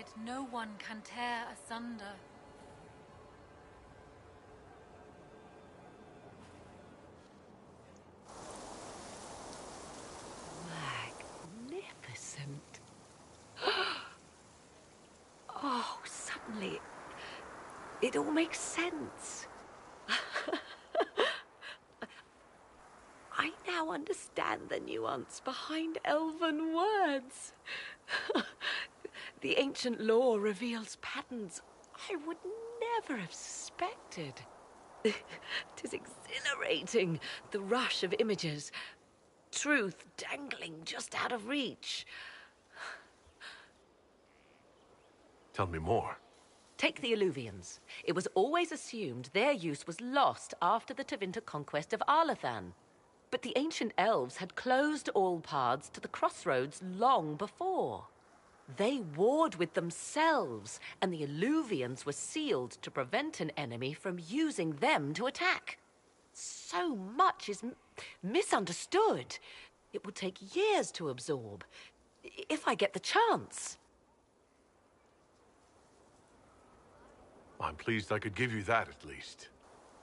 united, no one can tear asunder. Magnificent. Oh, suddenly, it all makes sense. I now understand the nuance behind elven words. The ancient lore reveals patterns I would never have suspected. 'Tis exhilarating, the rush of images. Truth dangling just out of reach. Tell me more. Take the Alluvians. It was always assumed their use was lost after the Tevinter conquest of Arlathan. But the ancient elves had closed all paths to the crossroads long before. They warred with themselves, and the Alluvians were sealed to prevent an enemy from using them to attack. So much is misunderstood. It would take years to absorb, if I get the chance. I'm pleased I could give you that at least.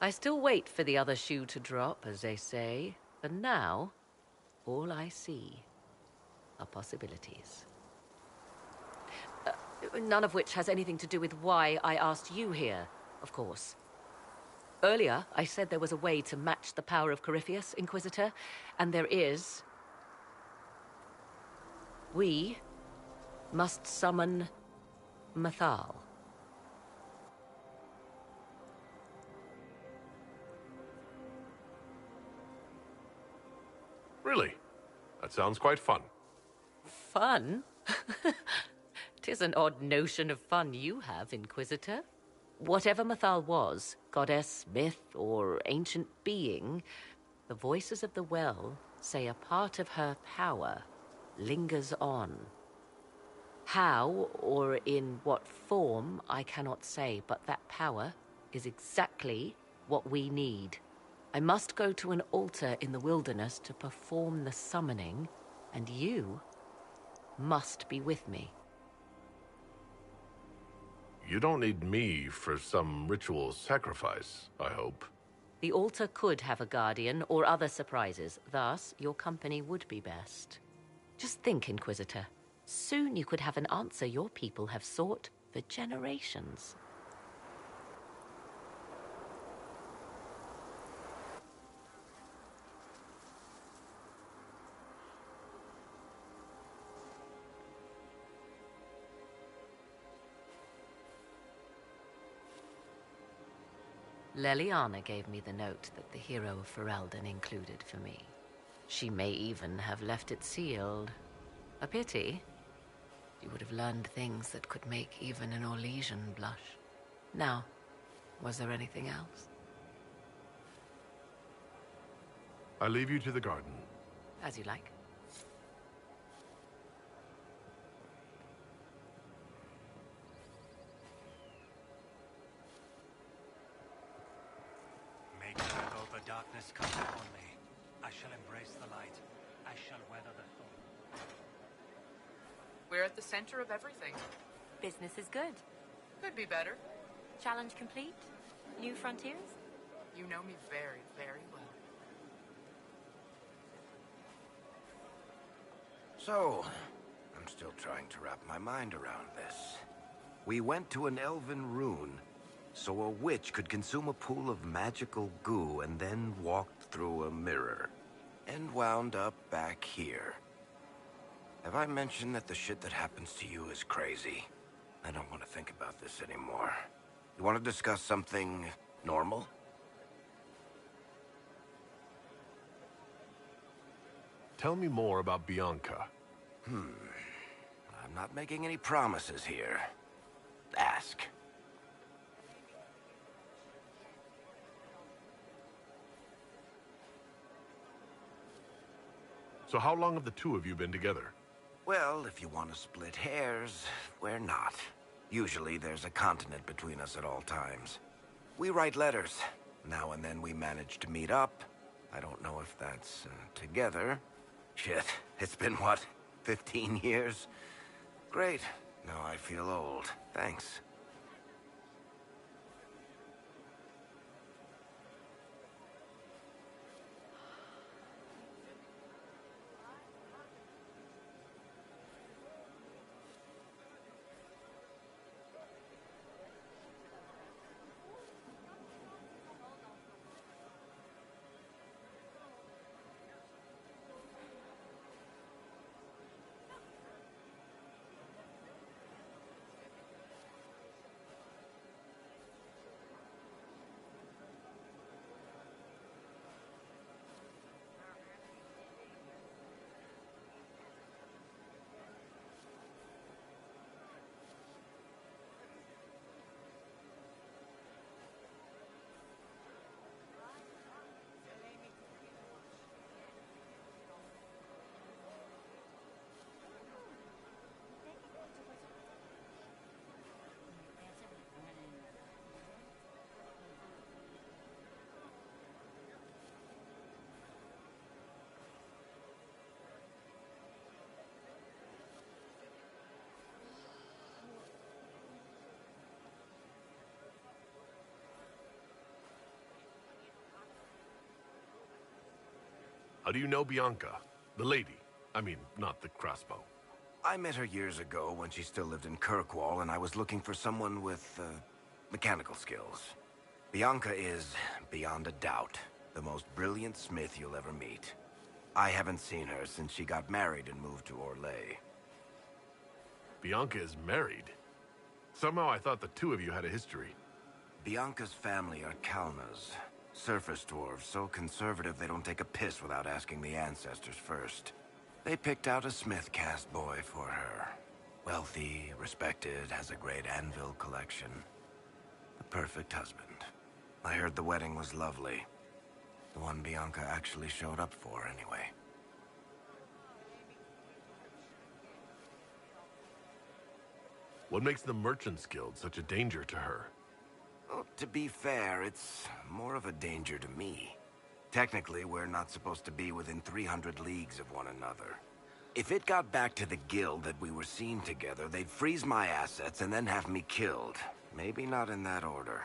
I still wait for the other shoe to drop, as they say. For now, all I see are possibilities. None of which has anything to do with why I asked you here, of course. Earlier, I said there was a way to match the power of Corypheus, Inquisitor, and there is. We must summon Mathal. Really? That sounds quite fun. Fun? 'Tis an odd notion of fun you have, Inquisitor. Whatever Mathal was, goddess, myth, or ancient being, the voices of the well say a part of her power lingers on. How, or in what form, I cannot say, but that power is exactly what we need. I must go to an altar in the wilderness to perform the summoning, and you must be with me. You don't need me for some ritual sacrifice, I hope. The altar could have a guardian or other surprises, thus your company would be best. Just think, Inquisitor. Soon you could have an answer your people have sought for generations. Leliana gave me the note that the hero of Ferelden included for me. She may even have left it sealed. A pity. She would have learned things that could make even an Orlesian blush. Now, was there anything else? I leave you to the garden. As you like. Though the darkness comes upon me, I shall embrace the light. I shall weather the storm. We're at the center of everything. Business is good. Could be better. Challenge complete? New frontiers? You know me very, very well. So, I'm still trying to wrap my mind around this. We went to an elven rune, so a witch could consume a pool of magical goo and then walked through a mirror. And wound up back here. Have I mentioned that the shit that happens to you is crazy? I don't want to think about this anymore. You want to discuss something normal? Tell me more about Bianca. I'm not making any promises here. Ask. So how long have the two of you been together? Well, if you want to split hairs, we're not. Usually there's a continent between us at all times. We write letters. Now and then we manage to meet up. I don't know if that's together. Shit, it's been what, 15 years? Great. Now I feel old. Thanks. How do you know Bianca? The lady. I mean, not the crossbow. I met her years ago when she still lived in Kirkwall, and I was looking for someone with, mechanical skills. Bianca is, beyond a doubt, the most brilliant smith you'll ever meet. I haven't seen her since she got married and moved to Orlais. Bianca is married? Somehow I thought the two of you had a history. Bianca's family are Kalnas. Surface dwarves, so conservative they don't take a piss without asking the ancestors first. They picked out a smith caste boy for her. Wealthy, respected, has a great anvil collection. The perfect husband. I heard the wedding was lovely. The one Bianca actually showed up for, anyway. What makes the Merchants Guild such a danger to her? Well, to be fair, it's more of a danger to me. Technically, we're not supposed to be within 300 leagues of one another. If it got back to the guild that we were seen together, they'd freeze my assets and then have me killed. Maybe not in that order.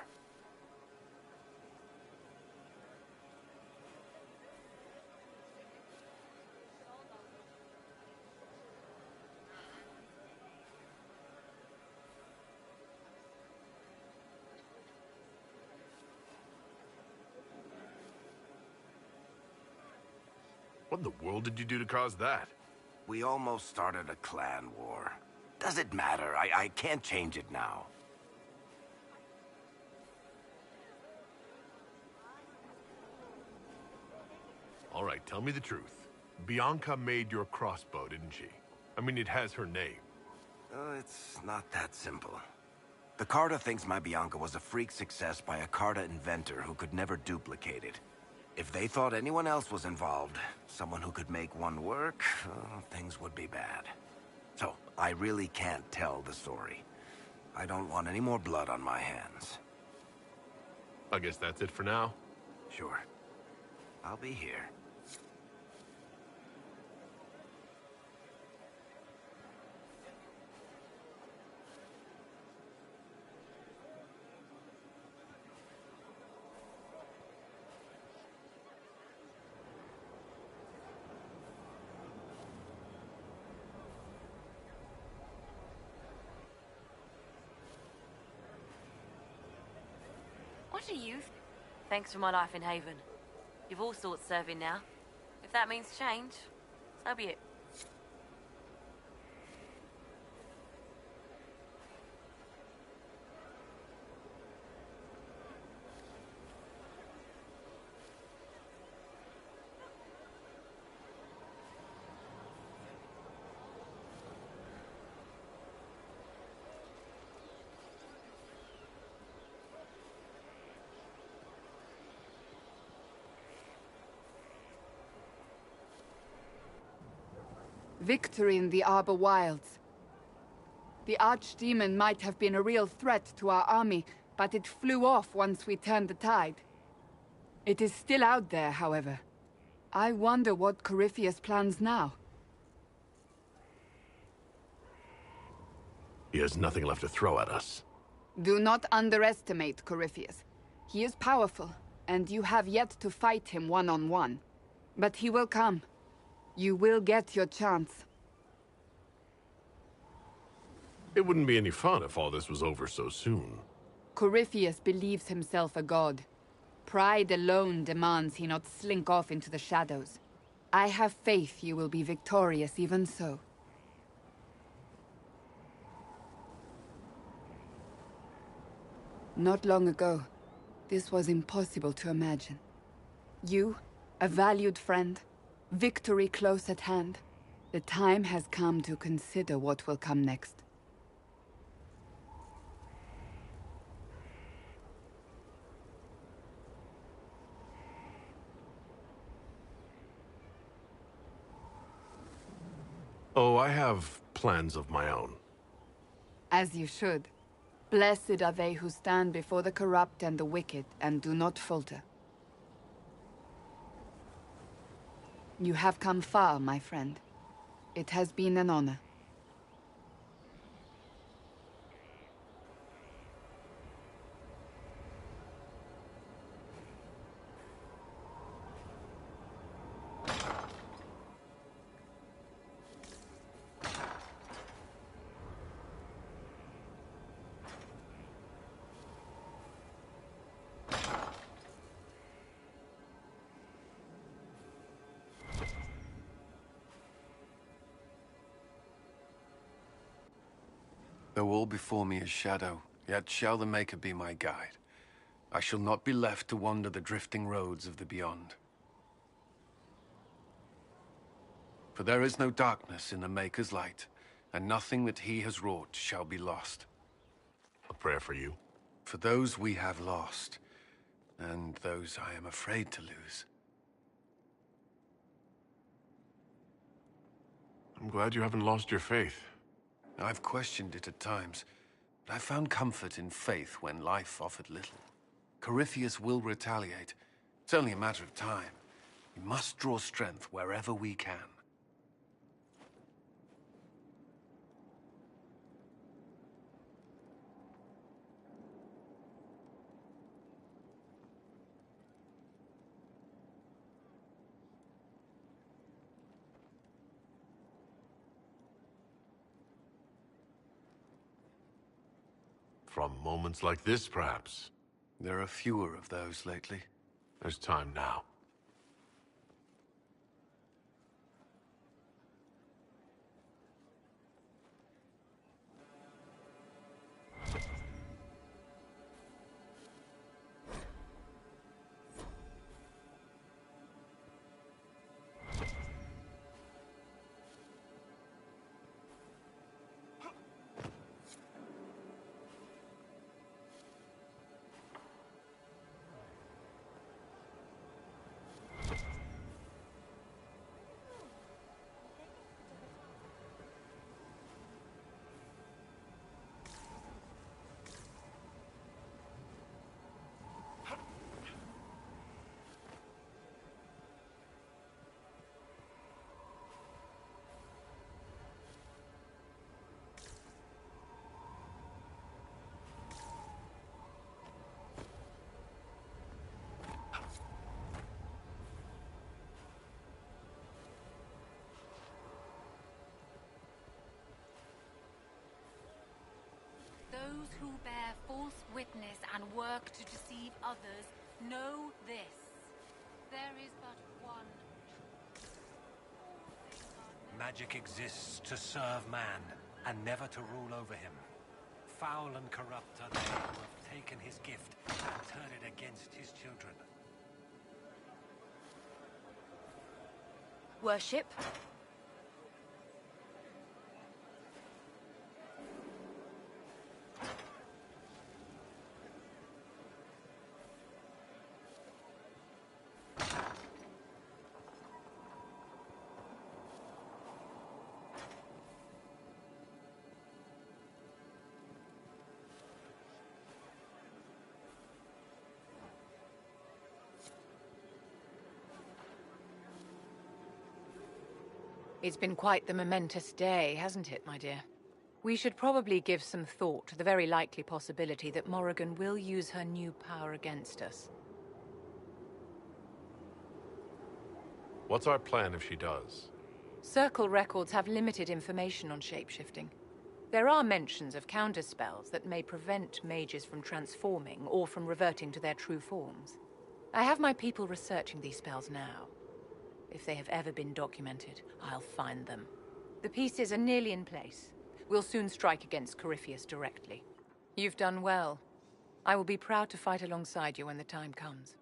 What in the world did you do to cause that? We almost started a clan war. Does it matter? I can't change it now. All right, tell me the truth. Bianca made your crossbow, didn't she? I mean, it has her name. It's not that simple. The Carta thinks my Bianca was a freak success by a Carta inventor who could never duplicate it. If they thought anyone else was involved, someone who could make one work, things would be bad. So, I really can't tell the story. I don't want any more blood on my hands. I guess that's it for now. Sure. I'll be here. What are you? Thanks for my life in Haven. You've all sorts serving now. If that means change, so be it. Victory in the Arbor Wilds. The Archdemon might have been a real threat to our army, but it flew off once we turned the tide. It is still out there, however. I wonder what Corypheus plans now. He has nothing left to throw at us. Do not underestimate Corypheus. He is powerful, and you have yet to fight him one-on-one. But he will come. You will get your chance. It wouldn't be any fun if all this was over so soon. Corypheus believes himself a god. Pride alone demands he not slink off into the shadows. I have faith you will be victorious even so. Not long ago, this was impossible to imagine. You, a valued friend, victory close at hand. The time has come to consider what will come next. Oh, I have plans of my own. As you should. Blessed are they who stand before the corrupt and the wicked, and do not falter. You have come far, my friend. It has been an honor. Though all before me is shadow, yet shall the Maker be my guide. I shall not be left to wander the drifting roads of the beyond. For there is no darkness in the Maker's light, and nothing that he has wrought shall be lost. A prayer for you. For those we have lost, and those I am afraid to lose. I'm glad you haven't lost your faith. I've questioned it at times, but I found comfort in faith when life offered little. Corypheus will retaliate. It's only a matter of time. We must draw strength wherever we can. From moments like this, perhaps. There are fewer of those lately. There's time now. Those who bear false witness and work to deceive others know this. There is but one truth. Magic exists to serve man, and never to rule over him. Foul and corrupt are they who have taken his gift and turn it against his children. Worship? It's been quite the momentous day, hasn't it, my dear? We should probably give some thought to the very likely possibility that Morrigan will use her new power against us. What's our plan if she does? Circle records have limited information on shapeshifting. There are mentions of counterspells that may prevent mages from transforming or from reverting to their true forms. I have my people researching these spells now. If they have ever been documented, I'll find them. The pieces are nearly in place. We'll soon strike against Corypheus directly. You've done well. I will be proud to fight alongside you when the time comes.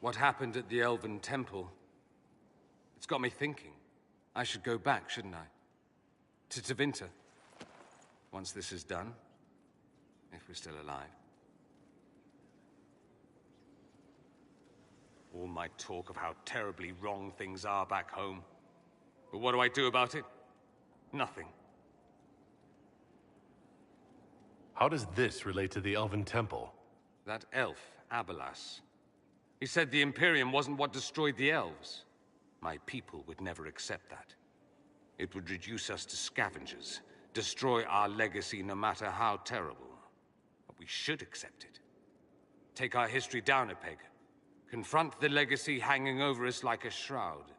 What happened at the Elven Temple? It's got me thinking. I should go back, shouldn't I? To Tevinter. Once this is done. If we're still alive. All my talk of how terribly wrong things are back home. But what do I do about it? Nothing. How does this relate to the Elven Temple? That elf, Abelas. He said the Imperium wasn't what destroyed the elves. My people would never accept that. It would reduce us to scavengers, destroy our legacy no matter how terrible. But we should accept it. Take our history down a peg. Confront the legacy hanging over us like a shroud.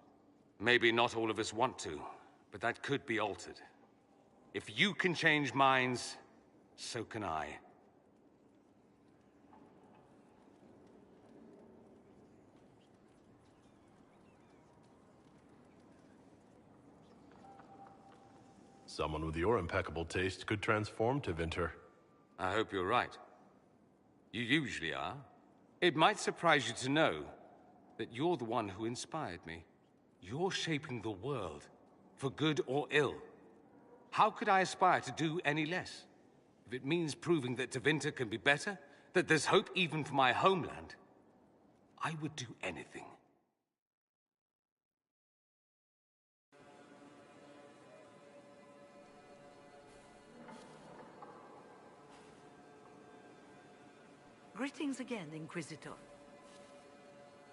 Maybe not all of us want to, but that could be altered. If you can change minds, so can I. Someone with your impeccable taste could transform Tevinter. I hope you're right. You usually are. It might surprise you to know that you're the one who inspired me. You're shaping the world, for good or ill. How could I aspire to do any less? If it means proving that Tevinter can be better, that there's hope even for my homeland, I would do anything. Greetings again, Inquisitor.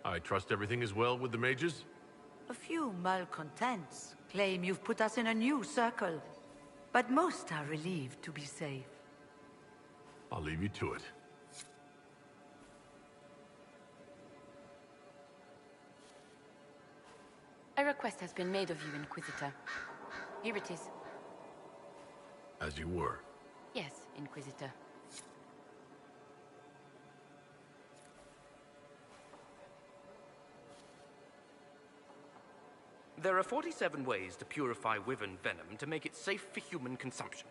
I trust everything is well with the mages? A few malcontents claim you've put us in a new circle, but most are relieved to be safe. I'll leave you to it. A request has been made of you, Inquisitor. Here it is. As you were. Yes, Inquisitor. There are 47 ways to purify wyvern venom to make it safe for human consumption.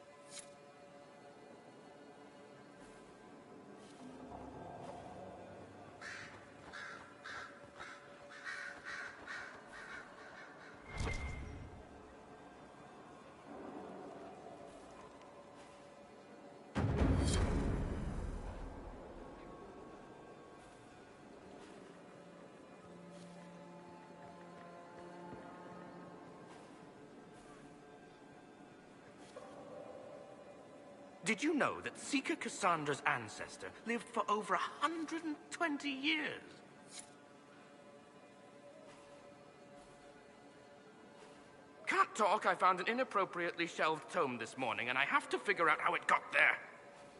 Did you know that Seeker Cassandra's ancestor lived for over 120 years? Cat talk, I found an inappropriately shelved tome this morning, and I have to figure out how it got there.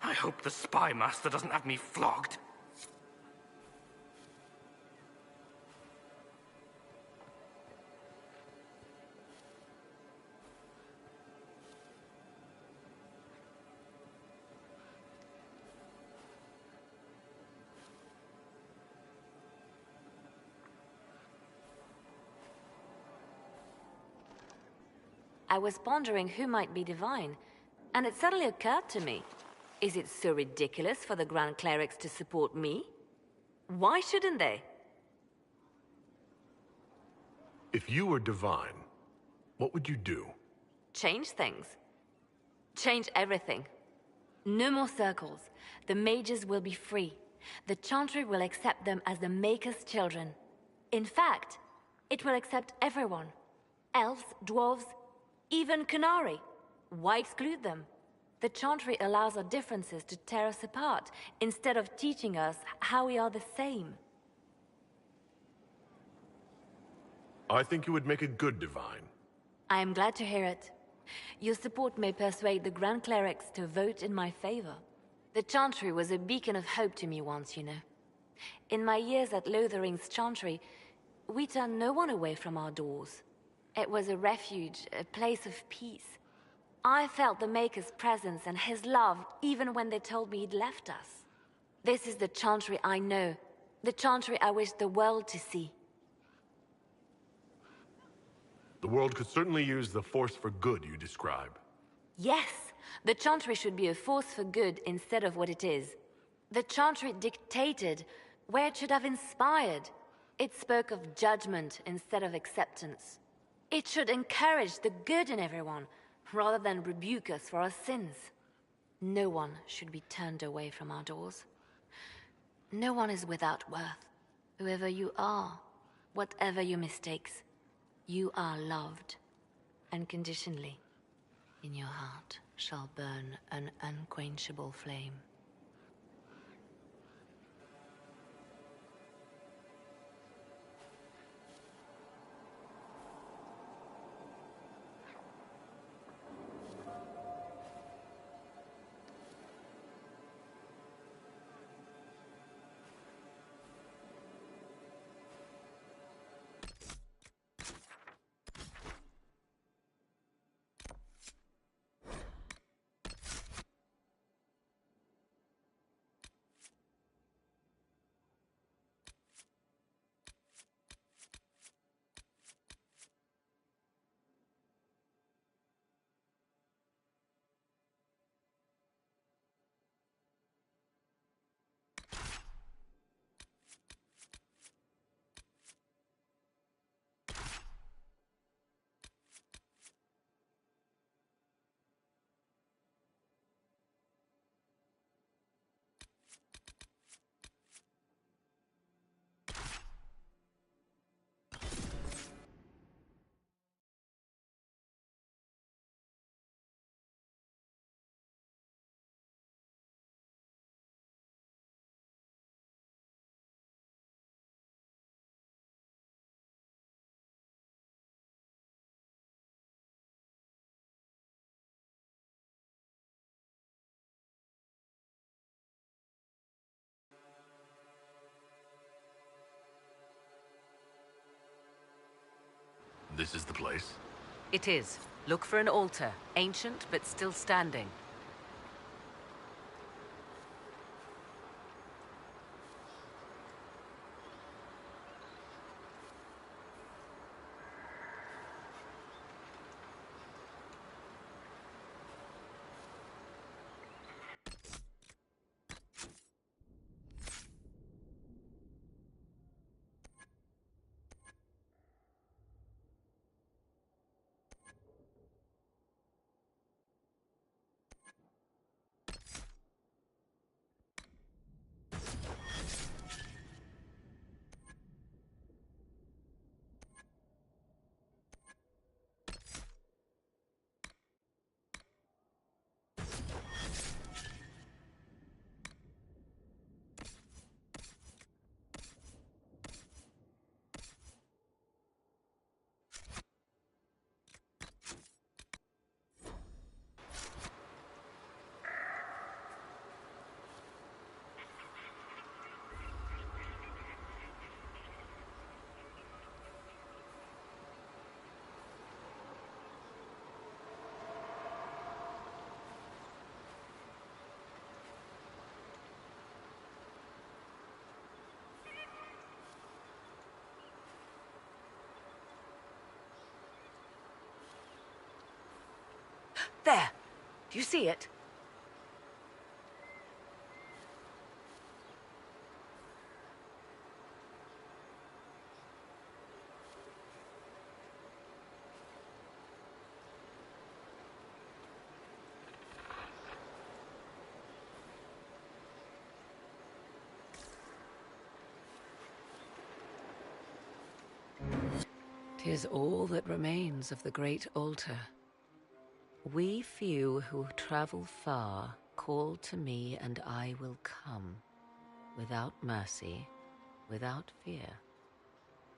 I hope the spy master doesn't have me flogged. I was pondering who might be divine, and it suddenly occurred to me. Is it so ridiculous for the Grand Clerics to support me? Why shouldn't they? If you were divine, what would you do? Change things. Change everything. No more circles. The mages will be free. The Chantry will accept them as the Maker's children. In fact, it will accept everyone. Elves, dwarves, even Canary. Why exclude them? The Chantry allows our differences to tear us apart, instead of teaching us how we are the same. I think you would make a good divine. I am glad to hear it. Your support may persuade the Grand Clerics to vote in my favor. The Chantry was a beacon of hope to me once, you know. In my years at Lothering's Chantry, we turned no one away from our doors. It was a refuge, a place of peace. I felt the Maker's presence and his love even when they told me he'd left us. This is the Chantry I know, the Chantry I wish the world to see. The world could certainly use the force for good you describe. Yes, the Chantry should be a force for good instead of what it is. The Chantry dictated where it should have inspired. It spoke of judgment instead of acceptance. It should encourage the good in everyone, rather than rebuke us for our sins. No one should be turned away from our doors. No one is without worth. Whoever you are, whatever your mistakes, you are loved, unconditionally. In your heart shall burn an unquenchable flame. This is the place? It is. Look for an altar, ancient but still standing. There! Do you see it? Tis all that remains of the great altar. We few who travel far call to me, and I will come, without mercy, without fear.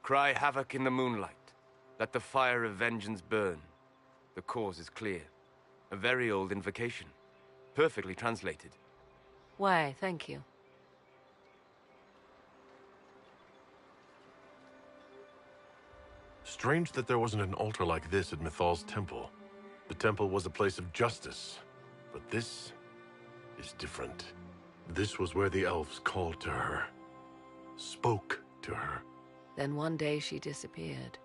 Cry havoc in the moonlight. Let the fire of vengeance burn. The cause is clear. A very old invocation. Perfectly translated. Why, thank you. Strange that there wasn't an altar like this at Mythal's temple. The temple was a place of justice, but this is different. This was where the elves called to her, spoke to her. Then one day she disappeared,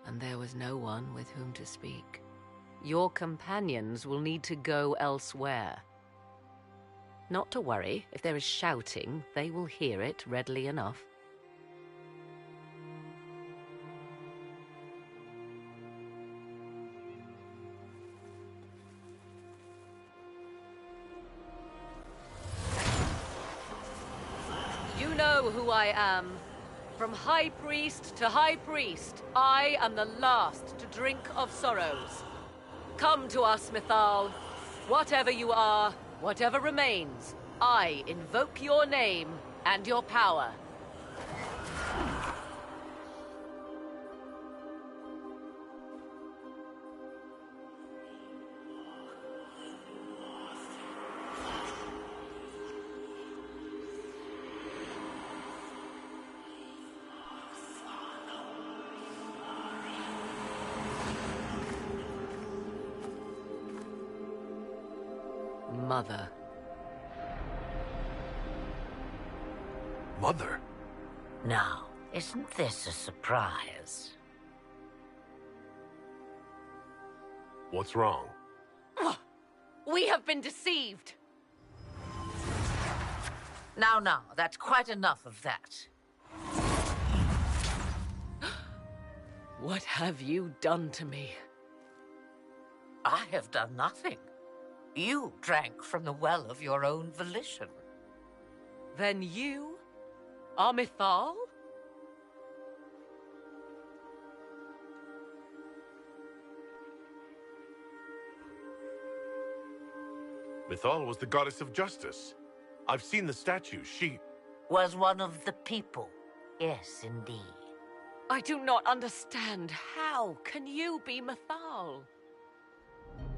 and there was no one with whom to speak. Your companions will need to go elsewhere. Not to worry, if there is shouting, they will hear it readily enough. You know who I am. From High Priest to High Priest, I am the last to drink of sorrows. Come to us, Mythal. Whatever you are, whatever remains, I invoke your name and your power. Mother. Mother? Now, isn't this a surprise? What's wrong? We have been deceived! Now, that's quite enough of that. What have you done to me? I have done nothing. You drank from the well of your own volition. Then you are Mythal? Mythal was the goddess of justice. I've seen the statue. She was one of the people. Yes, indeed. I do not understand. How can you be Mythal?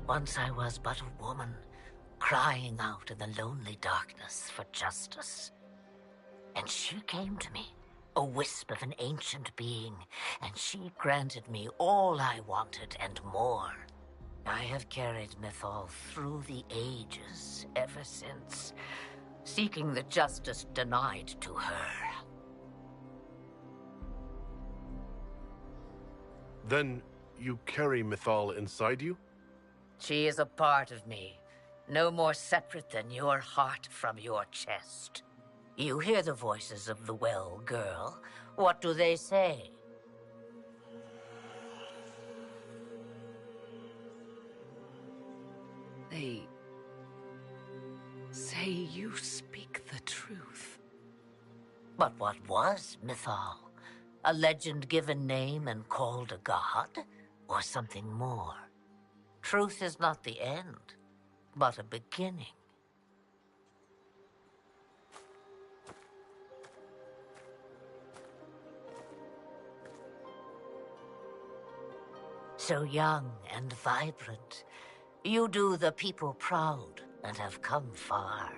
Once I was but a woman, crying out in the lonely darkness for justice. And she came to me, a wisp of an ancient being, and she granted me all I wanted and more. I have carried Mythal through the ages ever since, seeking the justice denied to her. Then you carry Mythal inside you? She is a part of me, no more separate than your heart from your chest. You hear the voices of the well, girl. What do they say? They say you speak the truth. But what was Mythal? A legend given name and called a god? Or something more? Truth is not the end, but a beginning. So young and vibrant, you do the people proud and have come far.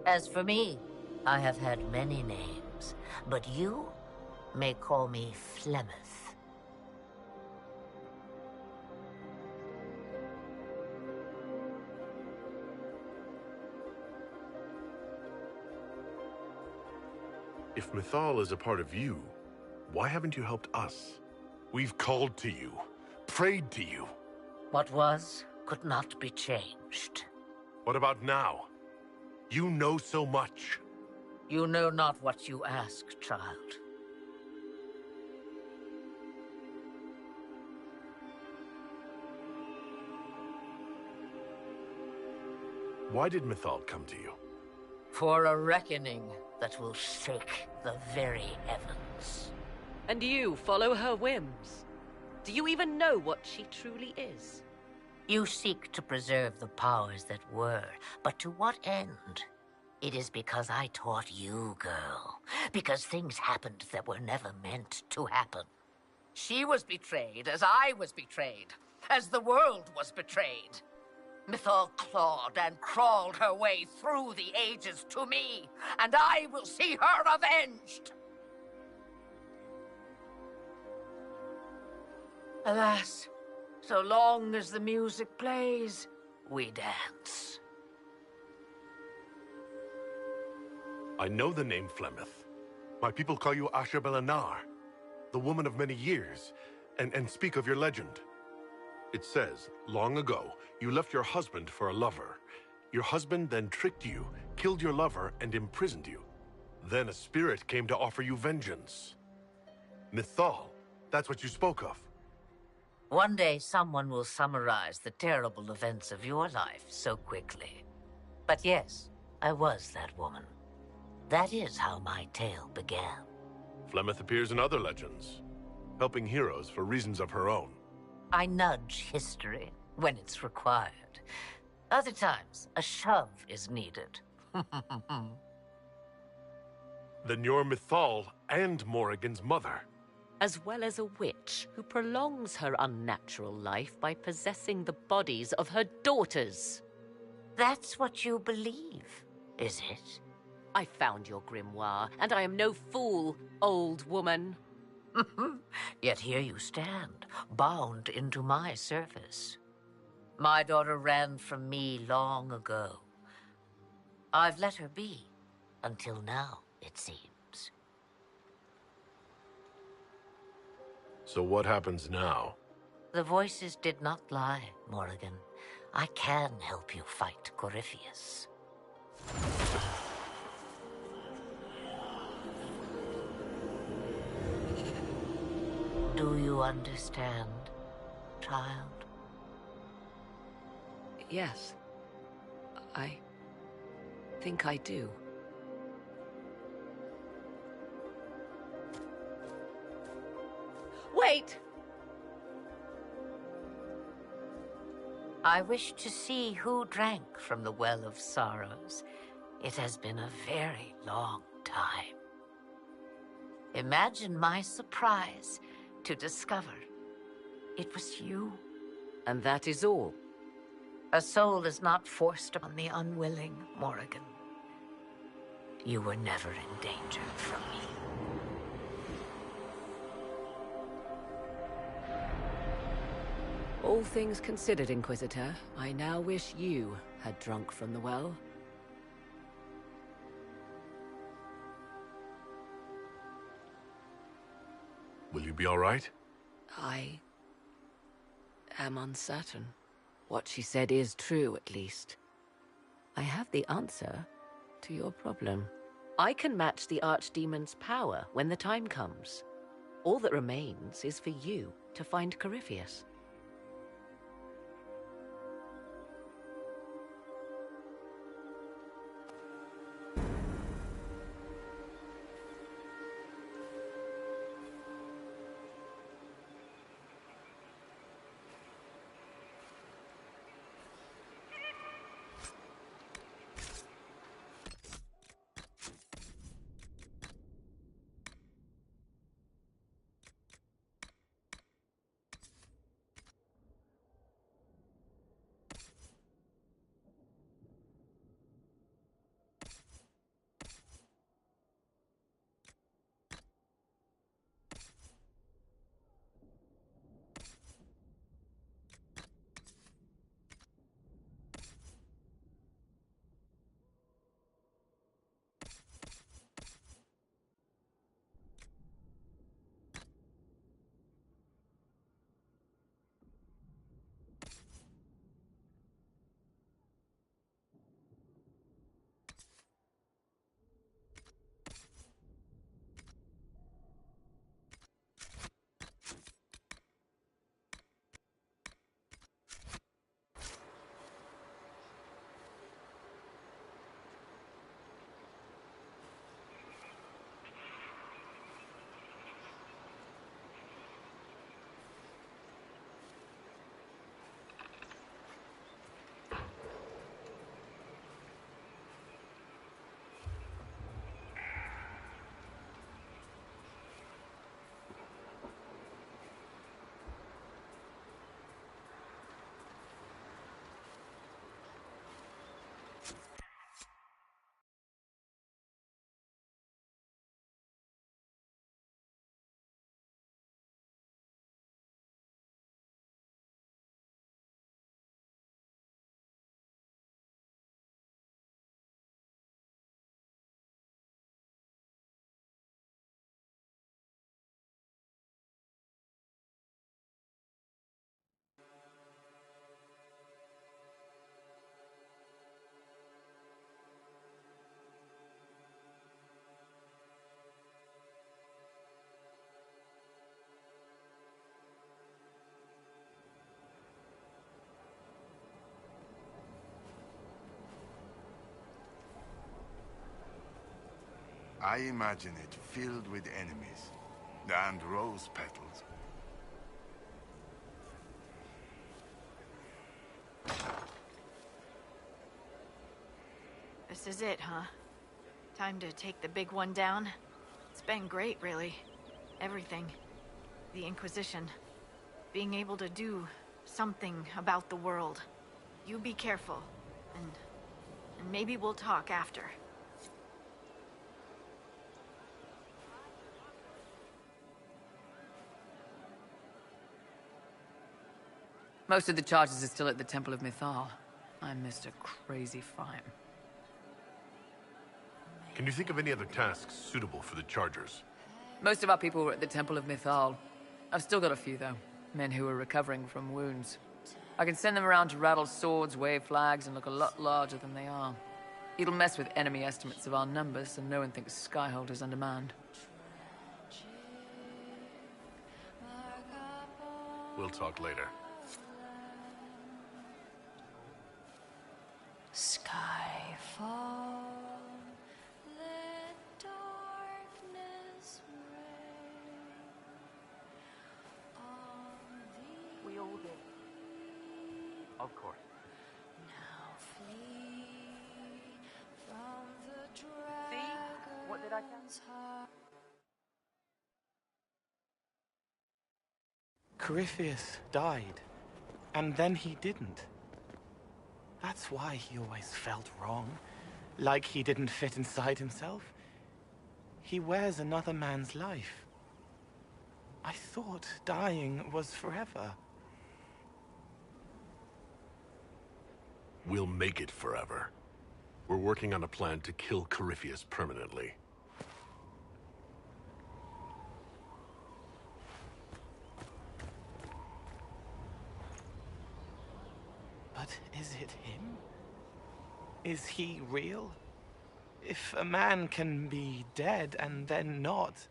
As for me, I have had many names, but you may call me Flemeth. If Mythal is a part of you, why haven't you helped us? We've called to you, prayed to you. What was could not be changed. What about now? You know so much. You know not what you ask, child. Why did Mythal come to you? For a reckoning that will shake the very heavens. And you follow her whims. Do you even know what she truly is? You seek to preserve the powers that were, but to what end? It is because I taught you, girl. Because things happened that were never meant to happen. She was betrayed as I was betrayed, as the world was betrayed. Mythal clawed and crawled her way through the ages to me, and I will see her avenged! Alas, so long as the music plays, we dance. I know the name Flemeth. My people call you Asher Belanar, the woman of many years, and speak of your legend. It says, long ago, you left your husband for a lover. Your husband then tricked you, killed your lover, and imprisoned you. Then a spirit came to offer you vengeance. Mythal, that's what you spoke of. One day someone will summarize the terrible events of your life so quickly. But yes, I was that woman. That is how my tale began. Flemeth appears in other legends, helping heroes for reasons of her own. I nudge history when it's required. Other times, a shove is needed. Then you're Mythal and Morrigan's mother. As well as a witch who prolongs her unnatural life by possessing the bodies of her daughters. That's what you believe, is it? I found your grimoire, and I am no fool, old woman. Yet here you stand, bound into my service. My daughter ran from me long ago. I've let her be, until now, it seems. So what happens now? The voices did not lie, Morrigan. I can help you fight Corypheus. Do you understand, child? Yes. I think I do. Wait! I wish to see who drank from the Well of Sorrows. It has been a very long time. Imagine my surprise to discover it was you. And that is all. A soul is not forced upon the unwilling, Morrigan. You were never in danger from me. All things considered, Inquisitor, I now wish you had drunk from the well. Will you be all right? I am uncertain. What she said is true, at least. I have the answer to your problem. I can match the Archdemon's power when the time comes. All that remains is for you to find Corypheus. I imagine it filled with enemies. And rose petals. This is it, huh? Time to take the big one down? It's been great, really. Everything. The Inquisition. Being able to do something about the world. You be careful. And maybe we'll talk after. Most of the charges are still at the Temple of Mythal. I missed a crazy fine. Can you think of any other tasks suitable for the Chargers? Most of our people were at the Temple of Mythal. I've still got a few, though. Men who are recovering from wounds. I can send them around to rattle swords, wave flags, and look a lot larger than they are. It'll mess with enemy estimates of our numbers, so no one thinks Skyhold is undermanned. We'll talk later. Skyfall, let darkness reign on thee. We all did. Of course. Now flee from the See? What did I dragon's heart. Corypheus died, and then he didn't. That's why he always felt wrong, like he didn't fit inside himself. He wears another man's life. I thought dying was forever. We'll make it forever. We're working on a plan to kill Corypheus permanently. But is it him? Is he real? If a man can be dead and then not,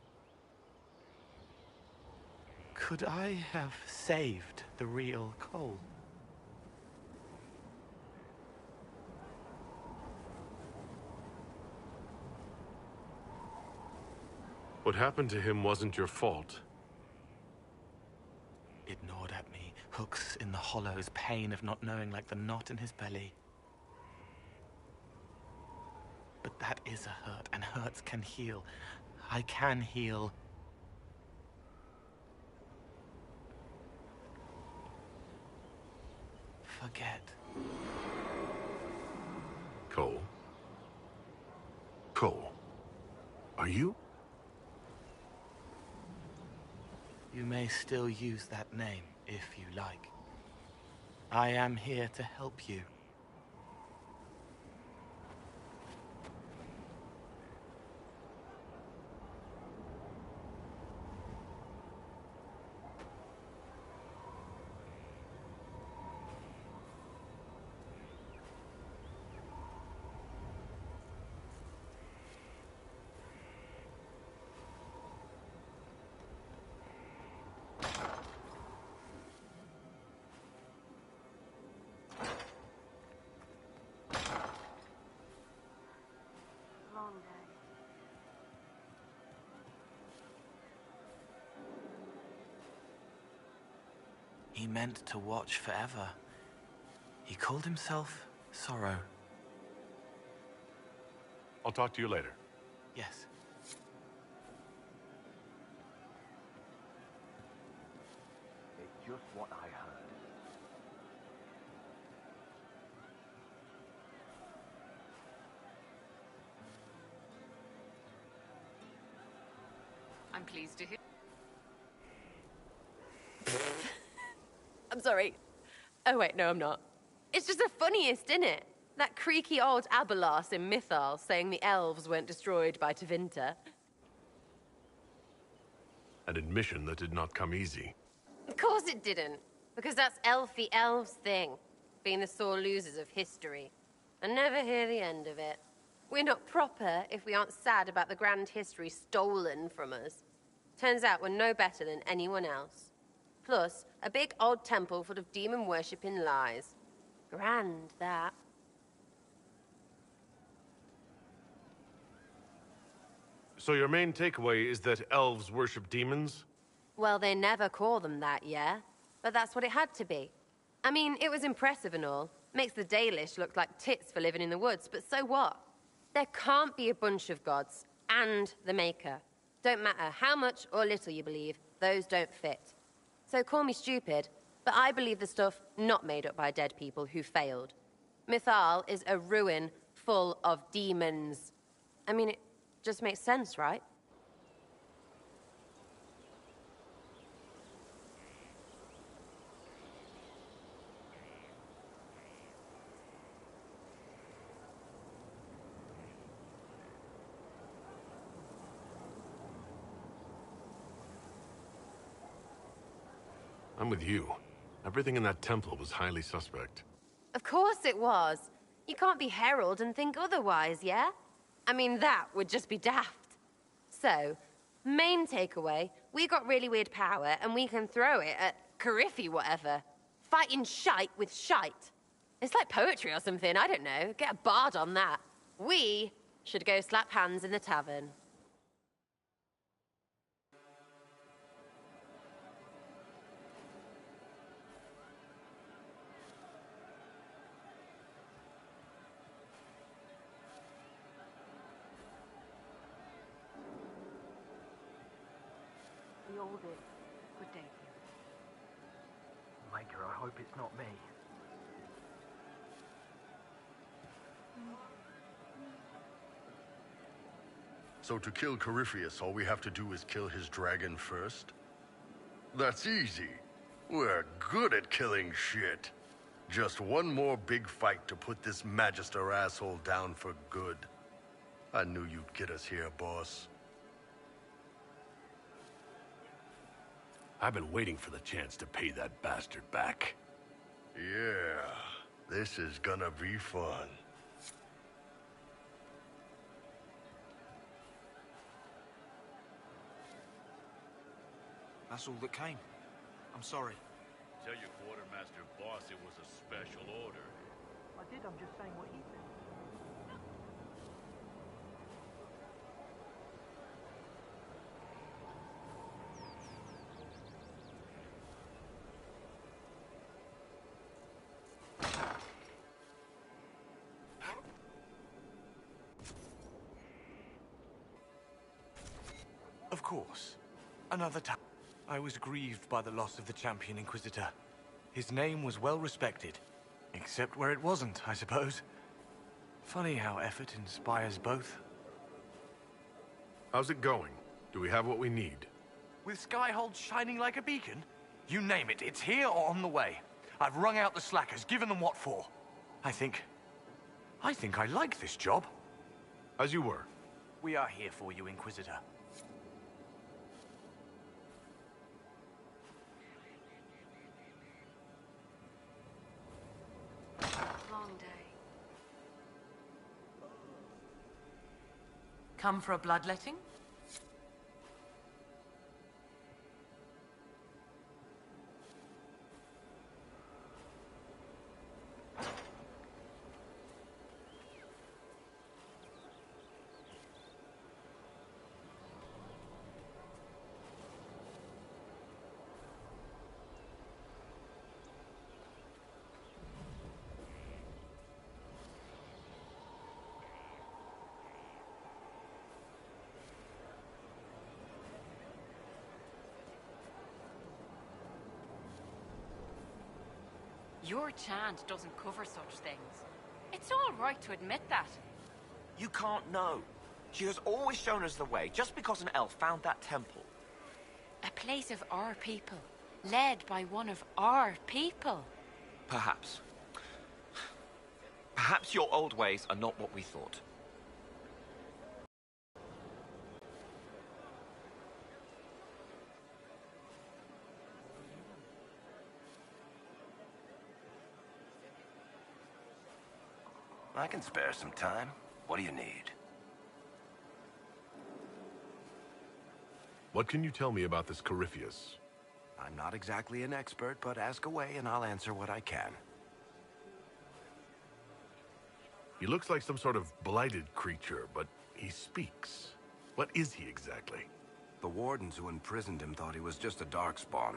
could I have saved the real Cole? What happened to him wasn't your fault. It gnawed at me, hooks in the hollows, pain of not knowing like the knot in his belly. But that is a hurt, and hurts can heal. I can heal. Forget. Cole? Cole? Are you? You may still use that name, if you like. I am here to help you. He meant to watch forever. He called himself Sorrow. I'll talk to you later. Yes. It's just what I heard. I'm pleased to hear. I'm sorry. Oh wait, no I'm not. It's just the funniest, isn't it? That creaky old Abelas in Mythal saying the elves weren't destroyed by Tevinter. An admission that did not come easy. Of course it didn't. Because that's elfy elves thing. Being the sore losers of history. And never hear the end of it. We're not proper if we aren't sad about the grand history stolen from us. Turns out we're no better than anyone else. Plus, a big old temple full of demon-worshipping lies. Grand, that. So your main takeaway is that elves worship demons? Well, they never call them that, yeah? But that's what it had to be. I mean, it was impressive and all. Makes the Dalish look like tits for living in the woods, but so what? There can't be a bunch of gods and the Maker. Don't matter how much or little you believe, those don't fit. So call me stupid, but I believe the stuff not made up by dead people who failed. Mythal is a ruin full of demons. I mean, it just makes sense, right? I'm with you. Everything in that temple was highly suspect. Of course it was. You can't be Herald and think otherwise, yeah? I mean, that would just be daft. So, main takeaway, we got really weird power and we can throw it at Cariffy whatever. Fighting shite with shite. It's like poetry or something, I don't know. Get a bard on that. We should go slap hands in the tavern. The audit. Good day. Maker, I hope it's not me. So to kill Corypheus, all we have to do is kill his dragon first? That's easy. We're good at killing shit. Just one more big fight to put this Magister asshole down for good. I knew you'd get us here, boss. I've been waiting for the chance to pay that bastard back. Yeah, this is gonna be fun. That's all that came. I'm sorry. Tell your quartermaster boss it was a special order. I did, I'm just saying what he said. Of course. Another time. I was grieved by the loss of the champion Inquisitor. His name was well respected. Except where it wasn't, I suppose. Funny how effort inspires both. How's it going? Do we have what we need? With Skyhold shining like a beacon? You name it, it's here or on the way. I've wrung out the slackers, given them what for. I think I like this job. As you were. We are here for you, Inquisitor. Long day. Come for a bloodletting? Your chant doesn't cover such things. It's all right to admit that. You can't know. She has always shown us the way, just because an elf found that temple. A place of our people, led by one of our people. Perhaps. Perhaps your old ways are not what we thought. I can spare some time. What do you need? What can you tell me about this Corypheus? I'm not exactly an expert, but ask away and I'll answer what I can. He looks like some sort of blighted creature, but he speaks. What is he exactly? The wardens who imprisoned him thought he was just a darkspawn.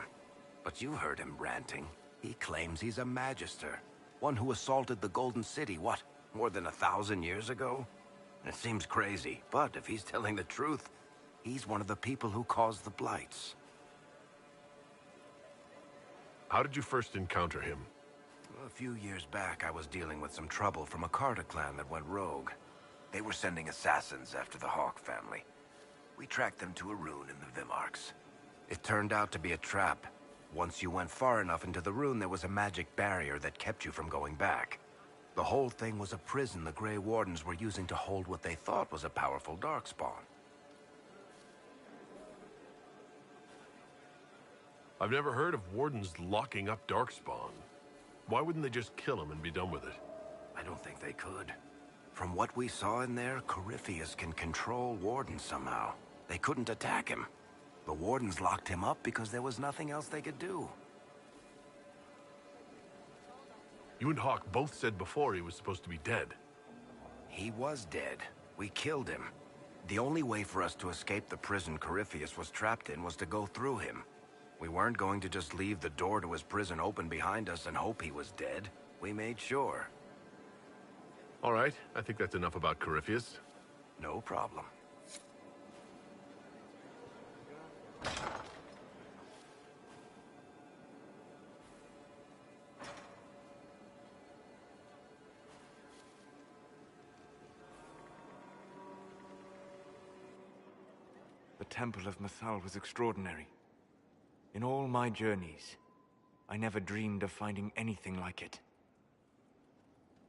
But you heard him ranting. He claims he's a magister. One who assaulted the Golden City, what, more than 1,000 years ago? It seems crazy, but if he's telling the truth, he's one of the people who caused the blights. How did you first encounter him? A few years back, I was dealing with some trouble from a Carter clan that went rogue. They were sending assassins after the Hawk family. We tracked them to a rune in the Vimarks. It turned out to be a trap. Once you went far enough into the rune, there was a magic barrier that kept you from going back. The whole thing was a prison the Grey Wardens were using to hold what they thought was a powerful darkspawn. I've never heard of wardens locking up darkspawn. Why wouldn't they just kill him and be done with it? I don't think they could. From what we saw in there, Corypheus can control wardens somehow. They couldn't attack him. The wardens locked him up because there was nothing else they could do. You and Hawk both said before he was supposed to be dead. He was dead. We killed him. The only way for us to escape the prison Corypheus was trapped in was to go through him. We weren't going to just leave the door to his prison open behind us and hope he was dead. We made sure. All right, I think that's enough about Corypheus. No problem. The Temple of Mythal was extraordinary. In all my journeys, I never dreamed of finding anything like it.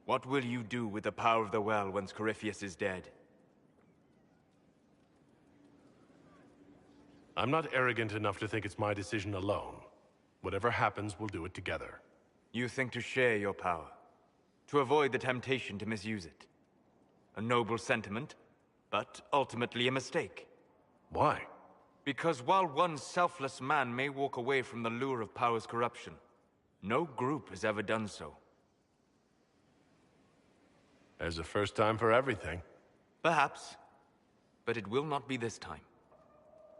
What will you do with the power of the well once Corypheus is dead? I'm not arrogant enough to think it's my decision alone. Whatever happens, we'll do it together. You think to share your power, to avoid the temptation to misuse it. A noble sentiment, but ultimately a mistake. Why? Because while one selfless man may walk away from the lure of power's corruption, no group has ever done so. There's a first time for everything. Perhaps, but it will not be this time.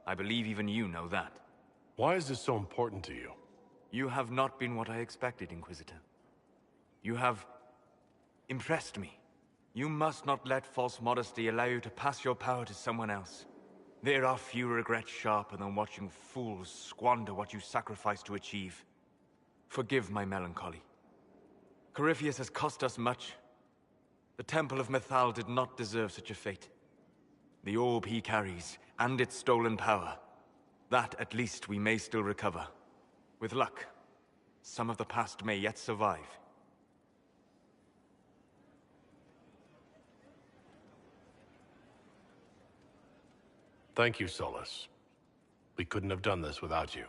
I believe even you know that. Why is this so important to you? You have not been what I expected, Inquisitor. You have impressed me. You must not let false modesty allow you to pass your power to someone else. There are few regrets sharper than watching fools squander what you sacrifice to achieve. Forgive my melancholy. Corypheus has cost us much. The Temple of Mythal did not deserve such a fate. The orb he carries, and its stolen power, that at least we may still recover. With luck, some of the past may yet survive. Thank you, Solus. We couldn't have done this without you.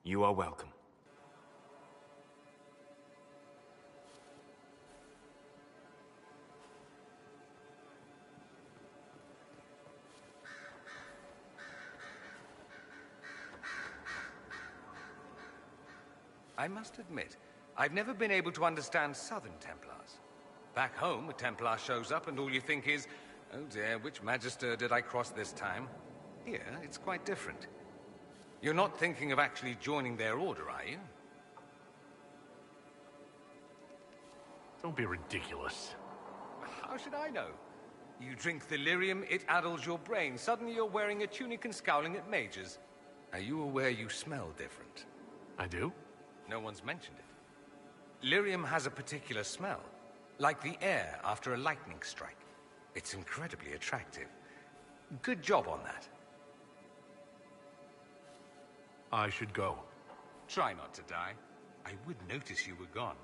You are welcome. I must admit, I've never been able to understand Southern Templars. Back home, a Templar shows up and all you think is, oh dear, which Magister did I cross this time? Here, it's quite different. You're not thinking of actually joining their order, are you? Don't be ridiculous. How should I know? You drink delirium, it addles your brain. Suddenly you're wearing a tunic and scowling at mages. Are you aware you smell different? I do? No one's mentioned it. Lyrium has a particular smell, like the air after a lightning strike. It's incredibly attractive. Good job on that. I should go. Try not to die. I would notice you were gone.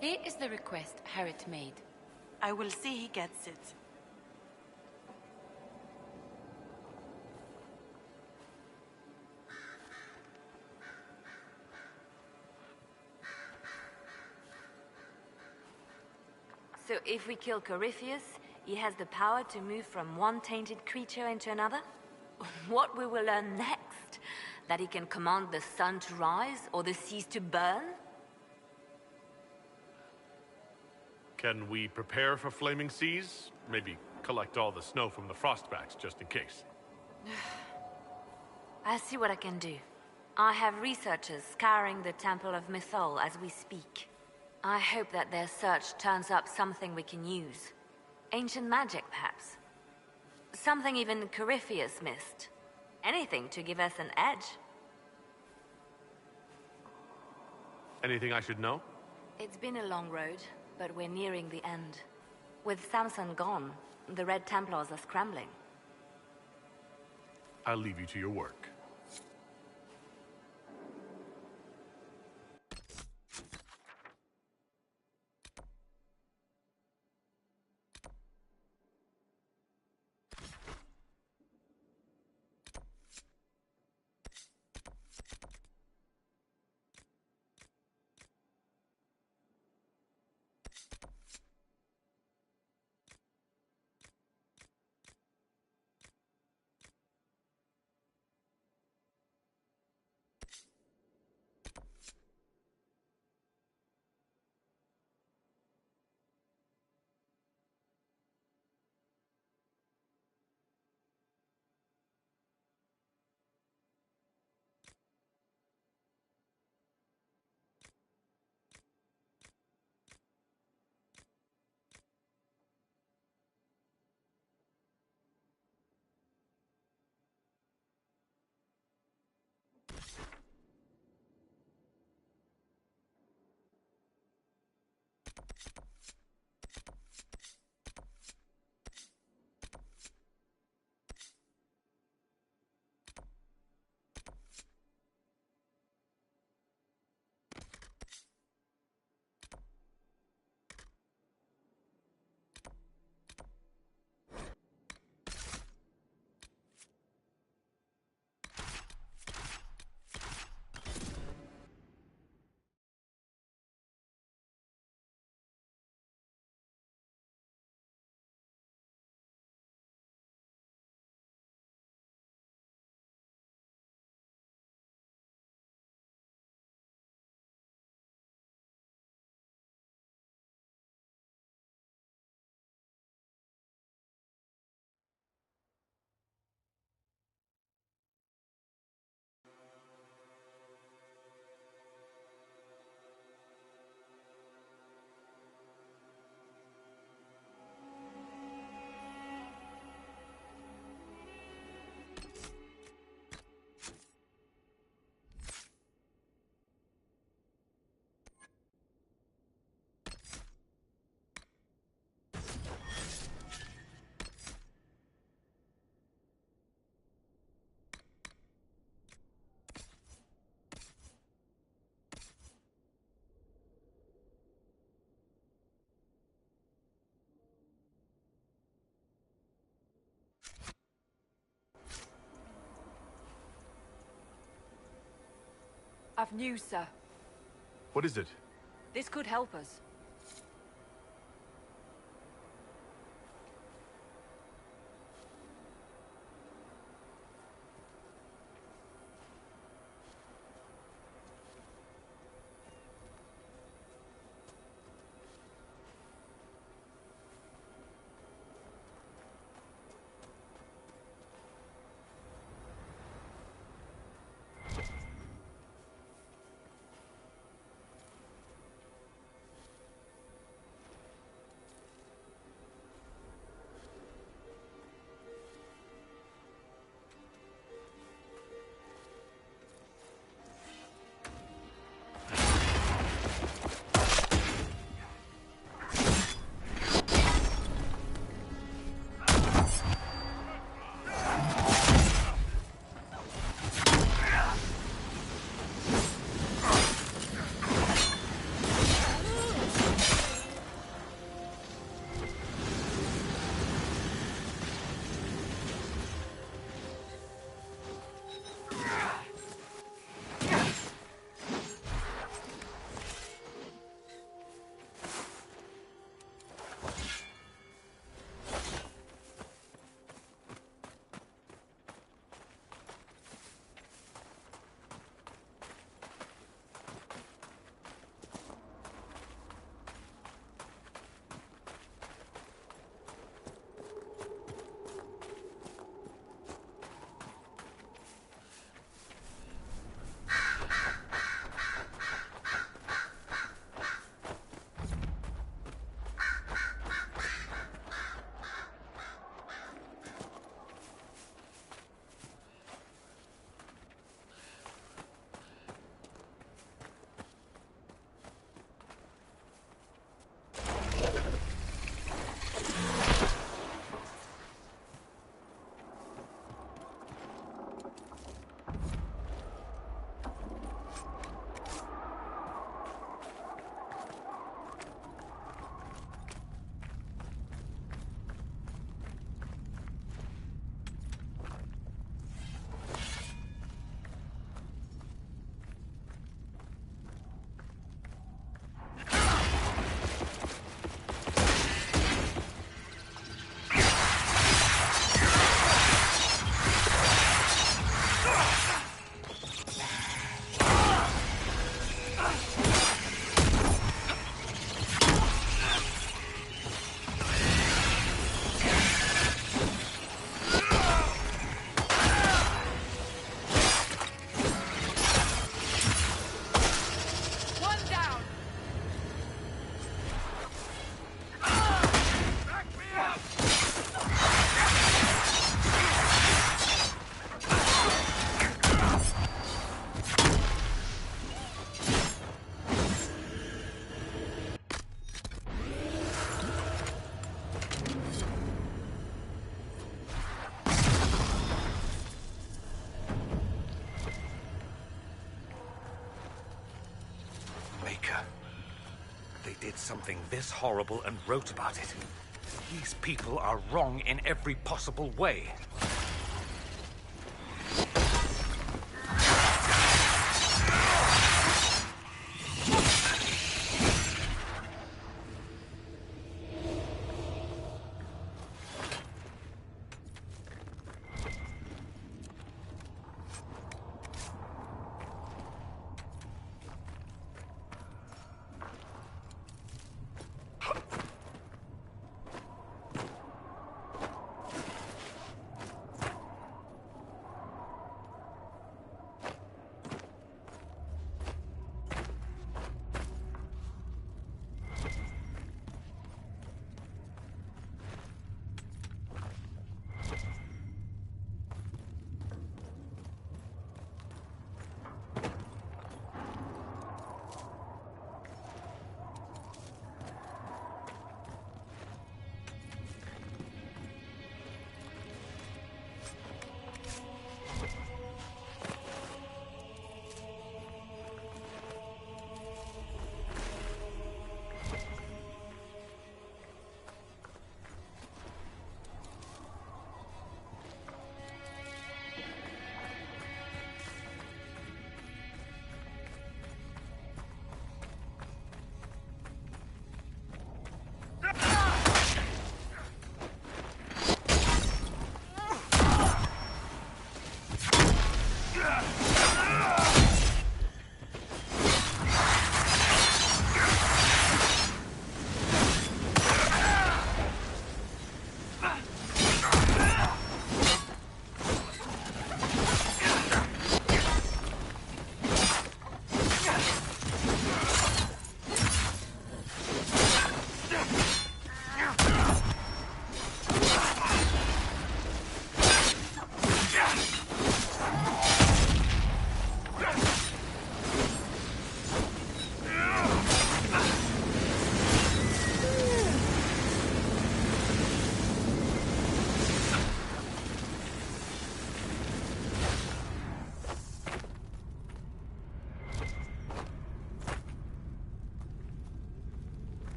Here is the request Harriet made. I will see he gets it. So if we kill Corypheus, he has the power to move from one tainted creature into another? What we will learn next That he can command the sun to rise or the seas to burn? Can we prepare for flaming seas? Maybe collect all the snow from the frostbacks just in case. I'll see what I can do. I have researchers scouring the Temple of Mythal as we speak. I hope that their search turns up something we can use. Ancient magic, perhaps. Something even Corypheus missed. Anything to give us an edge. Anything I should know? It's been a long road, but we're nearing the end. With Samson gone, the Red Templars are scrambling. I'll leave you to your work. I've news, sir. What is it? This could help us. something this horrible and wrote about it. These people are wrong in every possible way.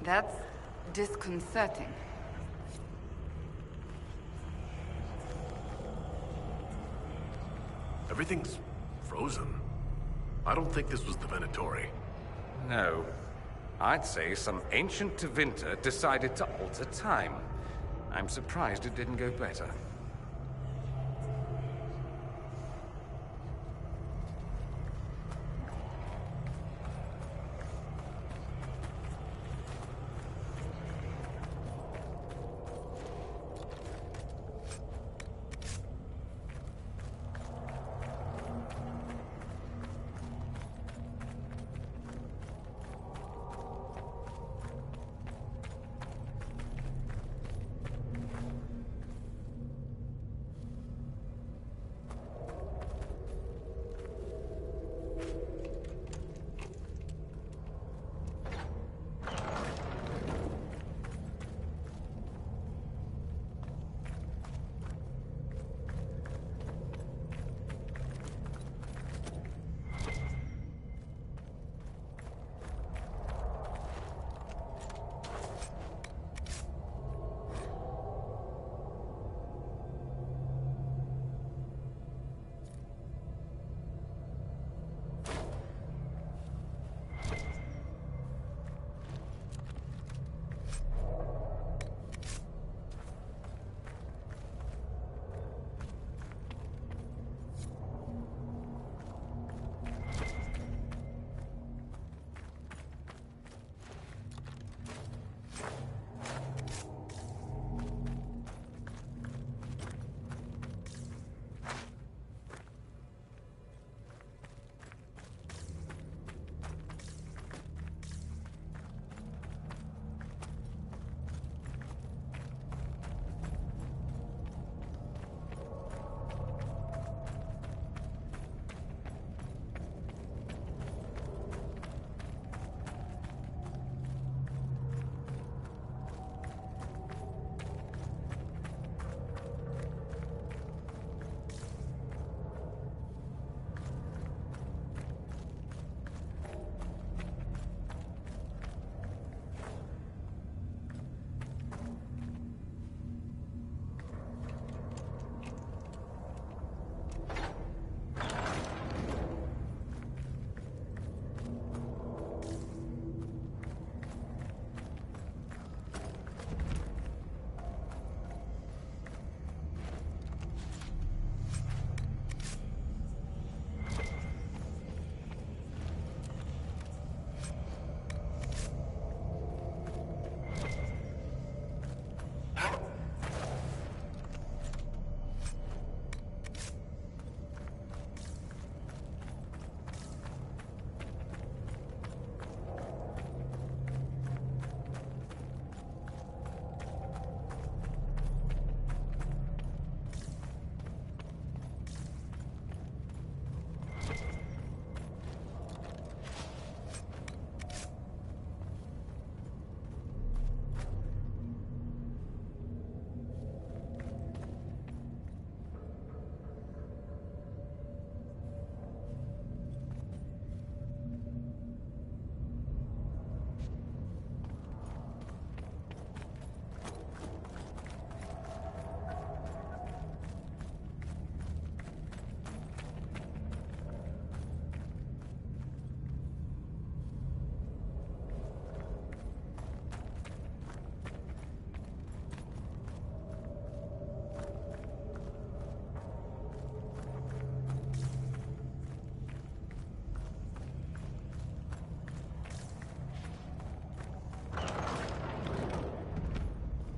That's disconcerting. Everything's frozen. I don't think this was the Venatori. No. I'd say some ancient Tevinter decided to alter time. I'm surprised it didn't go better.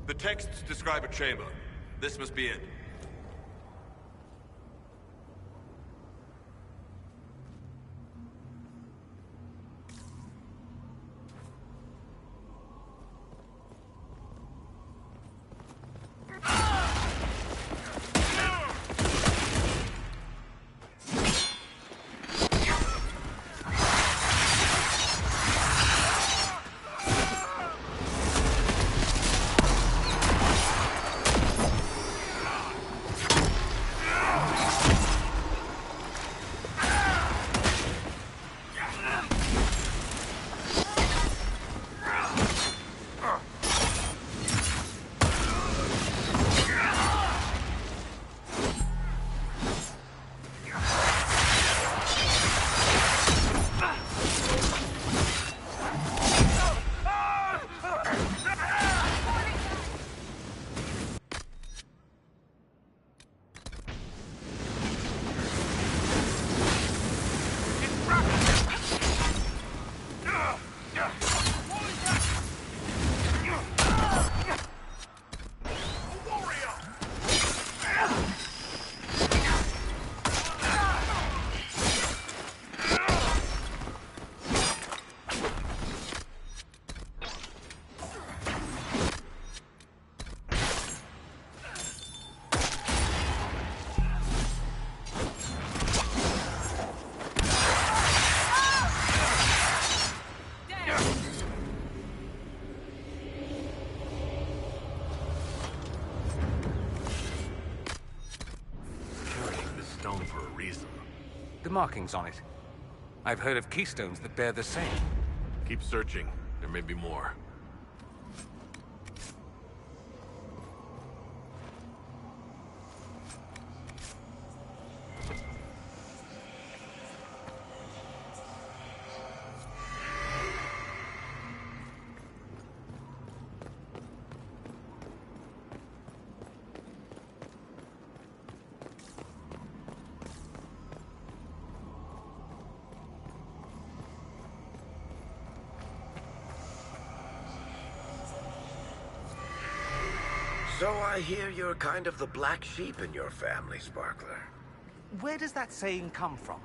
The texts describe a chamber. This must be it. The markings on it. I've heard of keystones that bear the same. Keep searching. There may be more. So I hear you're kind of the black sheep in your family, Sparkler. Where does that saying come from?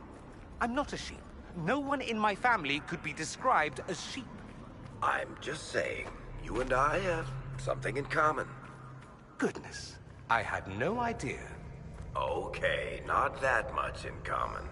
I'm not a sheep. No one in my family could be described as sheep. I'm just saying, you and I have something in common. Goodness, I had no idea. Okay, not that much in common.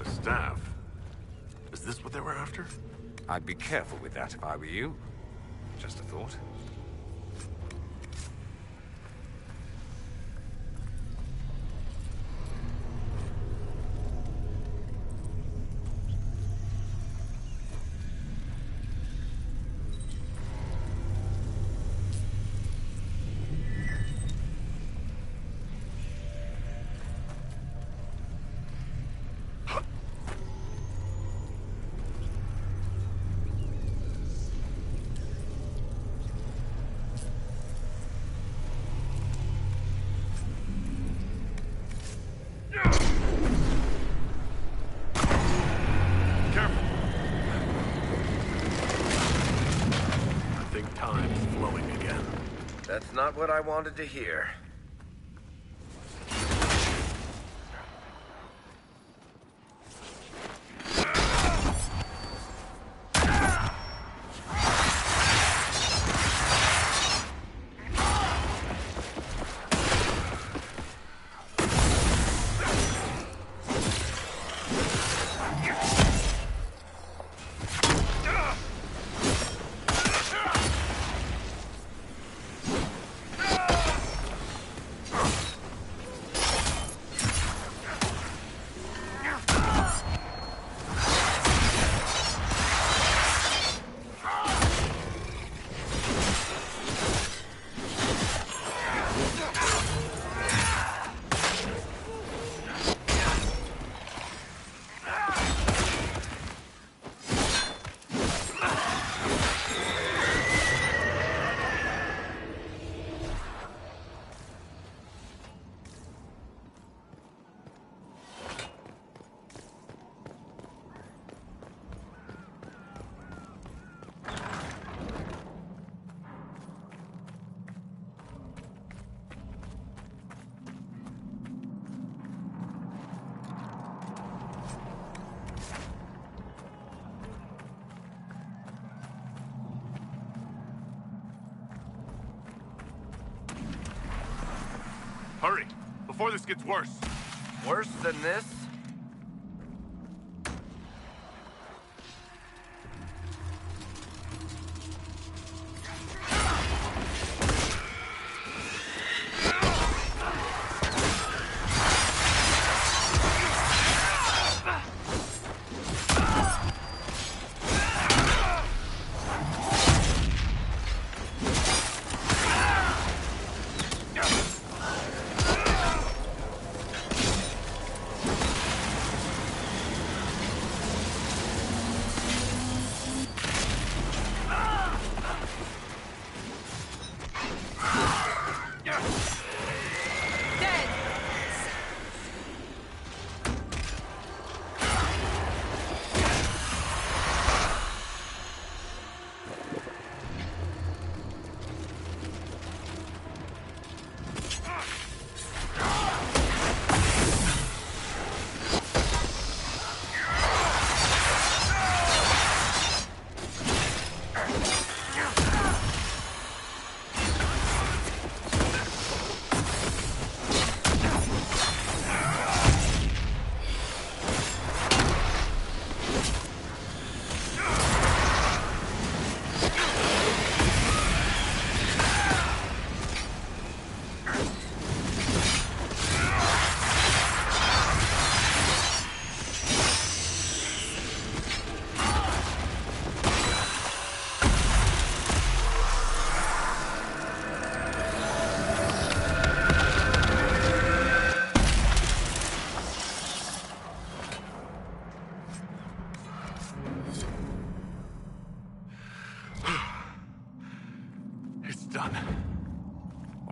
Staff. Is this what they were after? I'd be careful with that if I were you. Just a thought. That's not what I wanted to hear. Hurry, before this gets worse. Worse than this?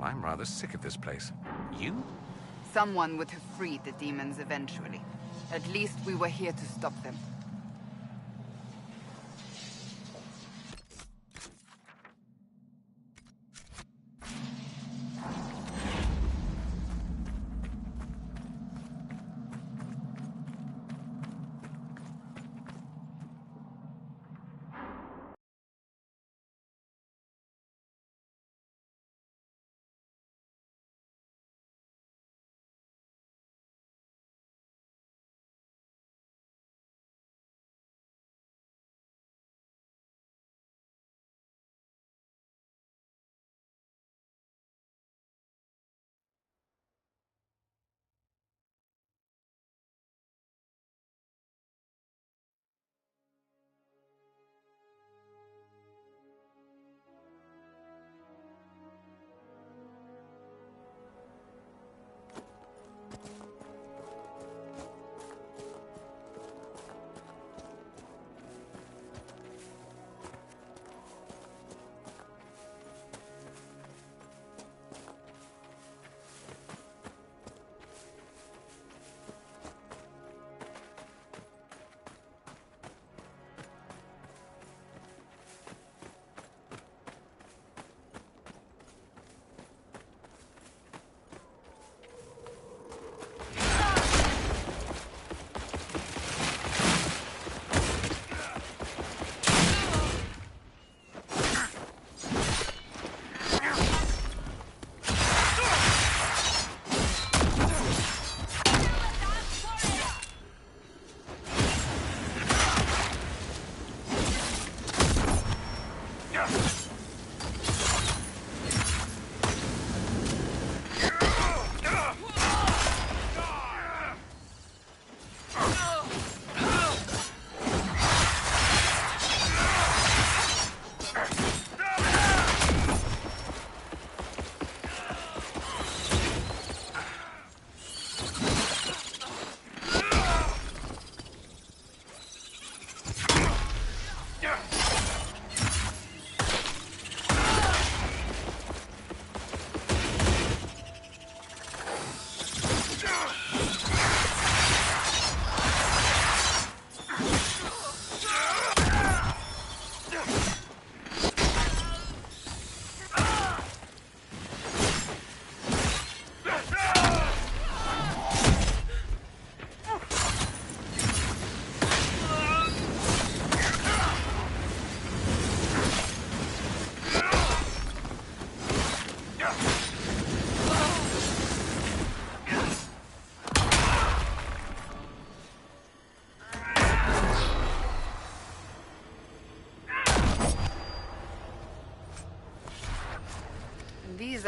I'm rather sick of this place. You? Someone would have freed the demons eventually. At least we were here to stop them.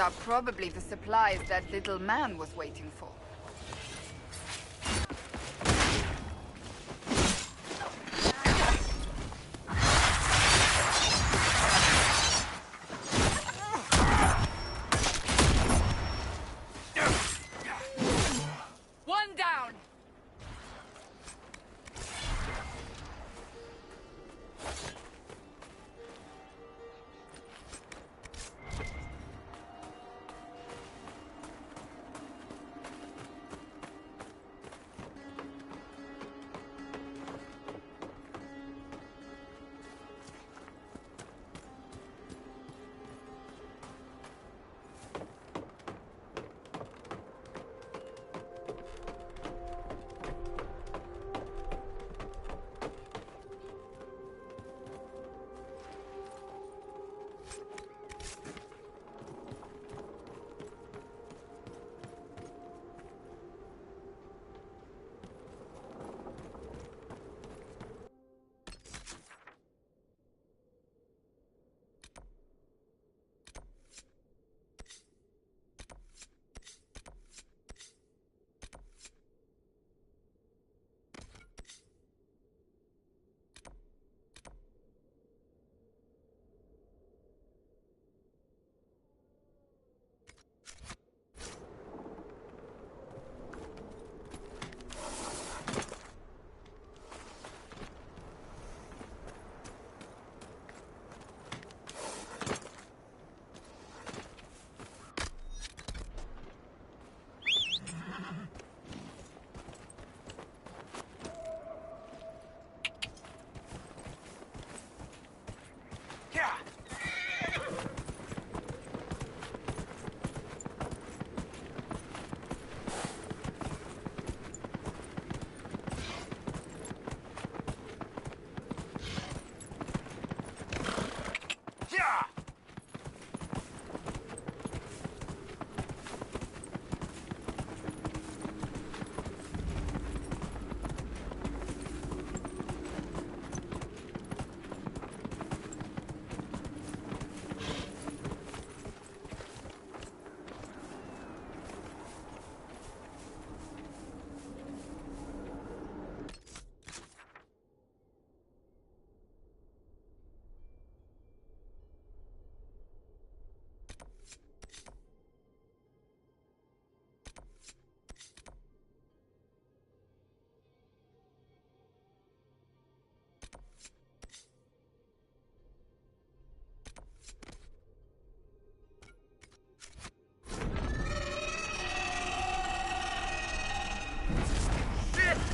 are probably the supplies that little man was waiting for. One down!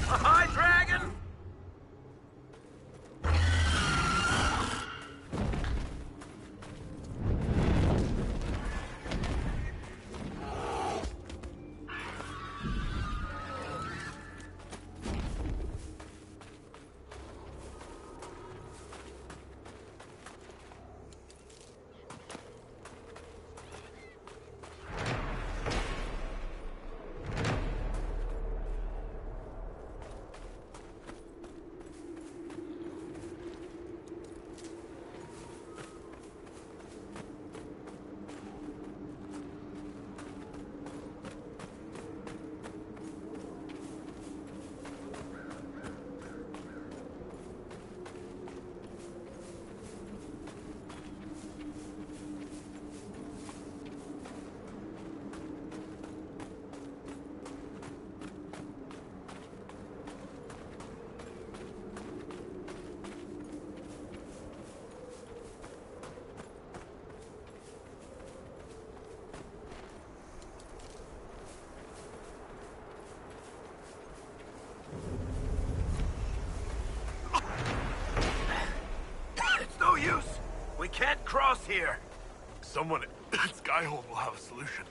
Hi, dragon! We can't cross here. Someone at Skyhold will have a solution.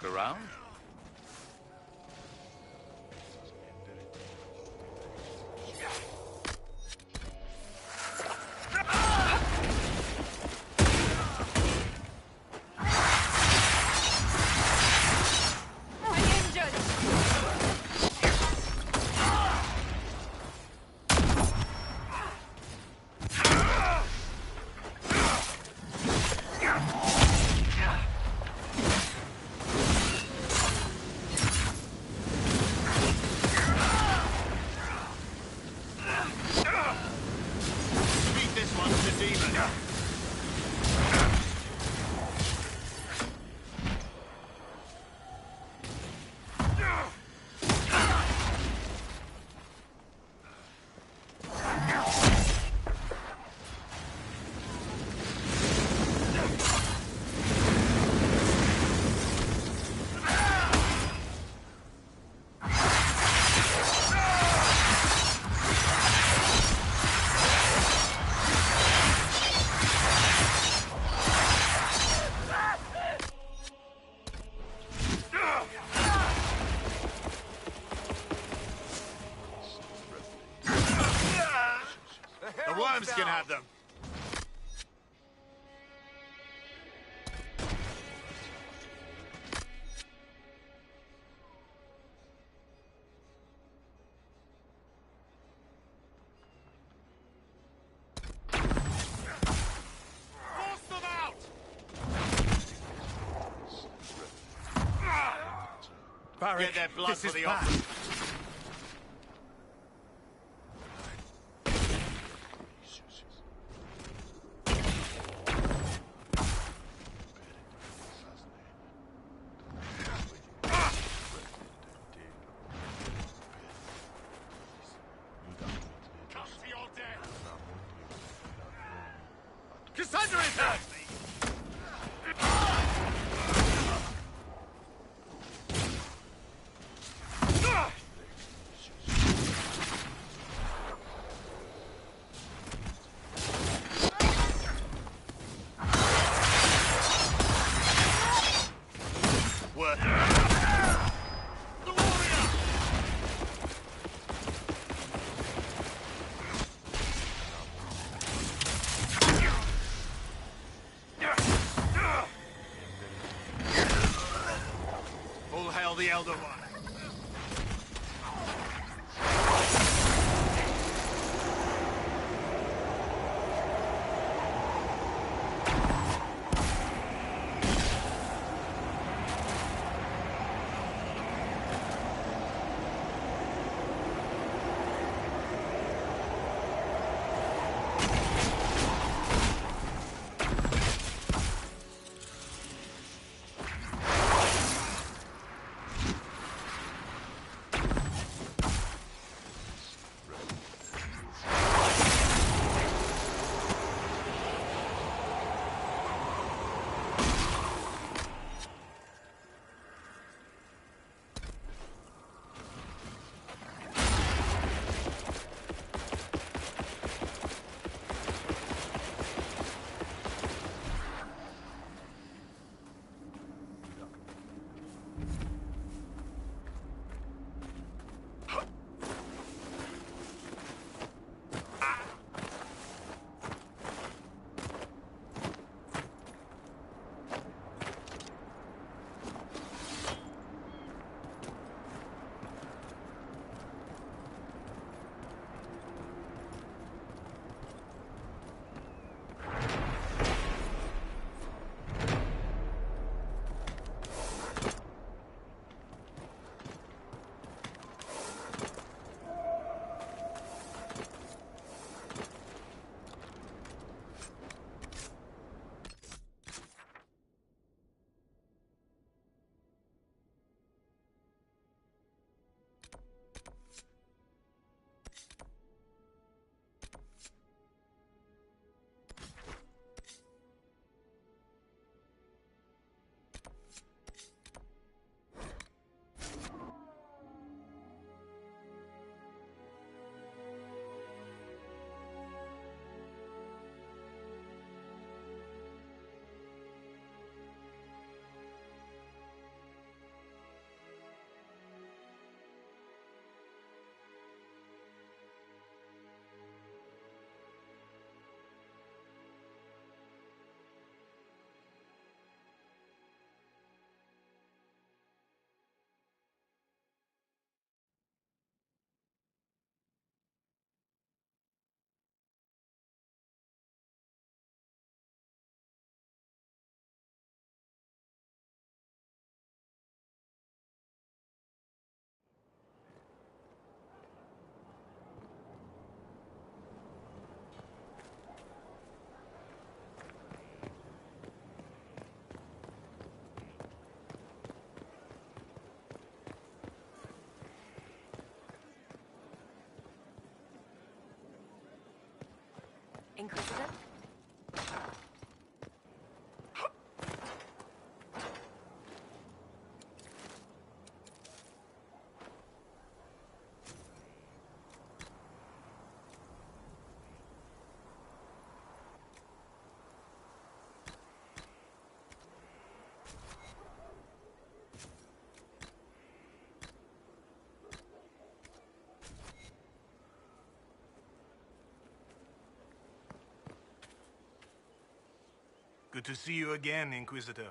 look around? Worms can have them. Force them out! Get their blood for the offering. Cassandra is hurt! The Elder One. Inquisitor? Good to see you again, Inquisitor.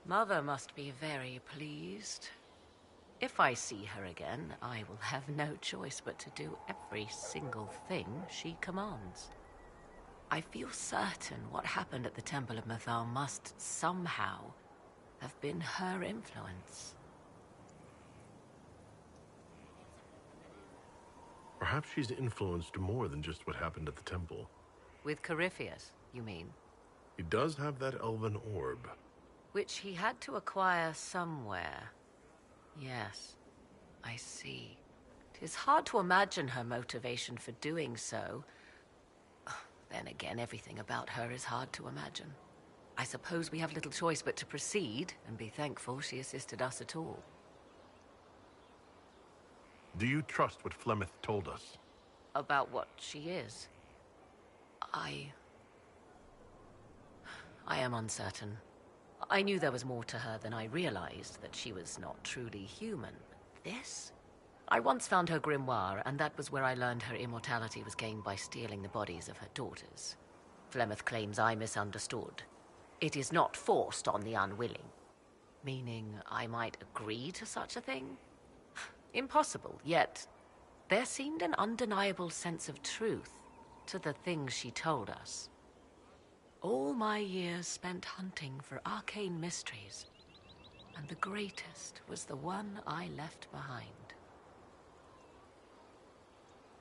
Mother must be very pleased. If I see her again, I will have no choice but to do every single thing she commands. I feel certain what happened at the Temple of Mythal must somehow have been her influence. Perhaps she's influenced more than just what happened at the temple. With Corypheus, you mean? He does have that elven orb. Which he had to acquire somewhere. Yes, I see. 'Tis hard to imagine her motivation for doing so. Then again, everything about her is hard to imagine. I suppose we have little choice but to proceed and be thankful she assisted us at all. Do you trust what Flemeth told us? About what she is? I am uncertain. I knew there was more to her than I realized, that she was not truly human. This? I once found her grimoire, and that was where I learned her immortality was gained by stealing the bodies of her daughters. Flemeth claims I misunderstood. It is not forced on the unwilling. Meaning I might agree to such a thing? Impossible, yet there seemed an undeniable sense of truth to the things she told us. All my years spent hunting for arcane mysteries, and the greatest was the one I left behind.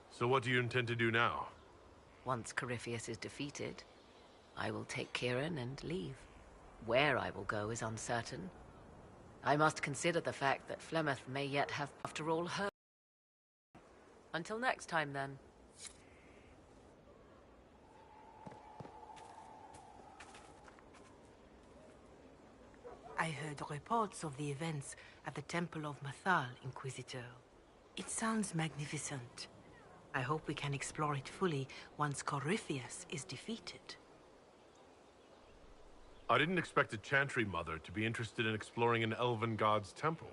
So what do you intend to do now? Once Corypheus is defeated, I will take Kieran and leave. Where I will go is uncertain. I must consider the fact that Flemeth may yet have, after all, her. Until next time, then. I heard reports of the events at the Temple of Mythal, Inquisitor. It sounds magnificent. I hope we can explore it fully once Corypheus is defeated. I didn't expect a Chantry Mother to be interested in exploring an elven god's temple.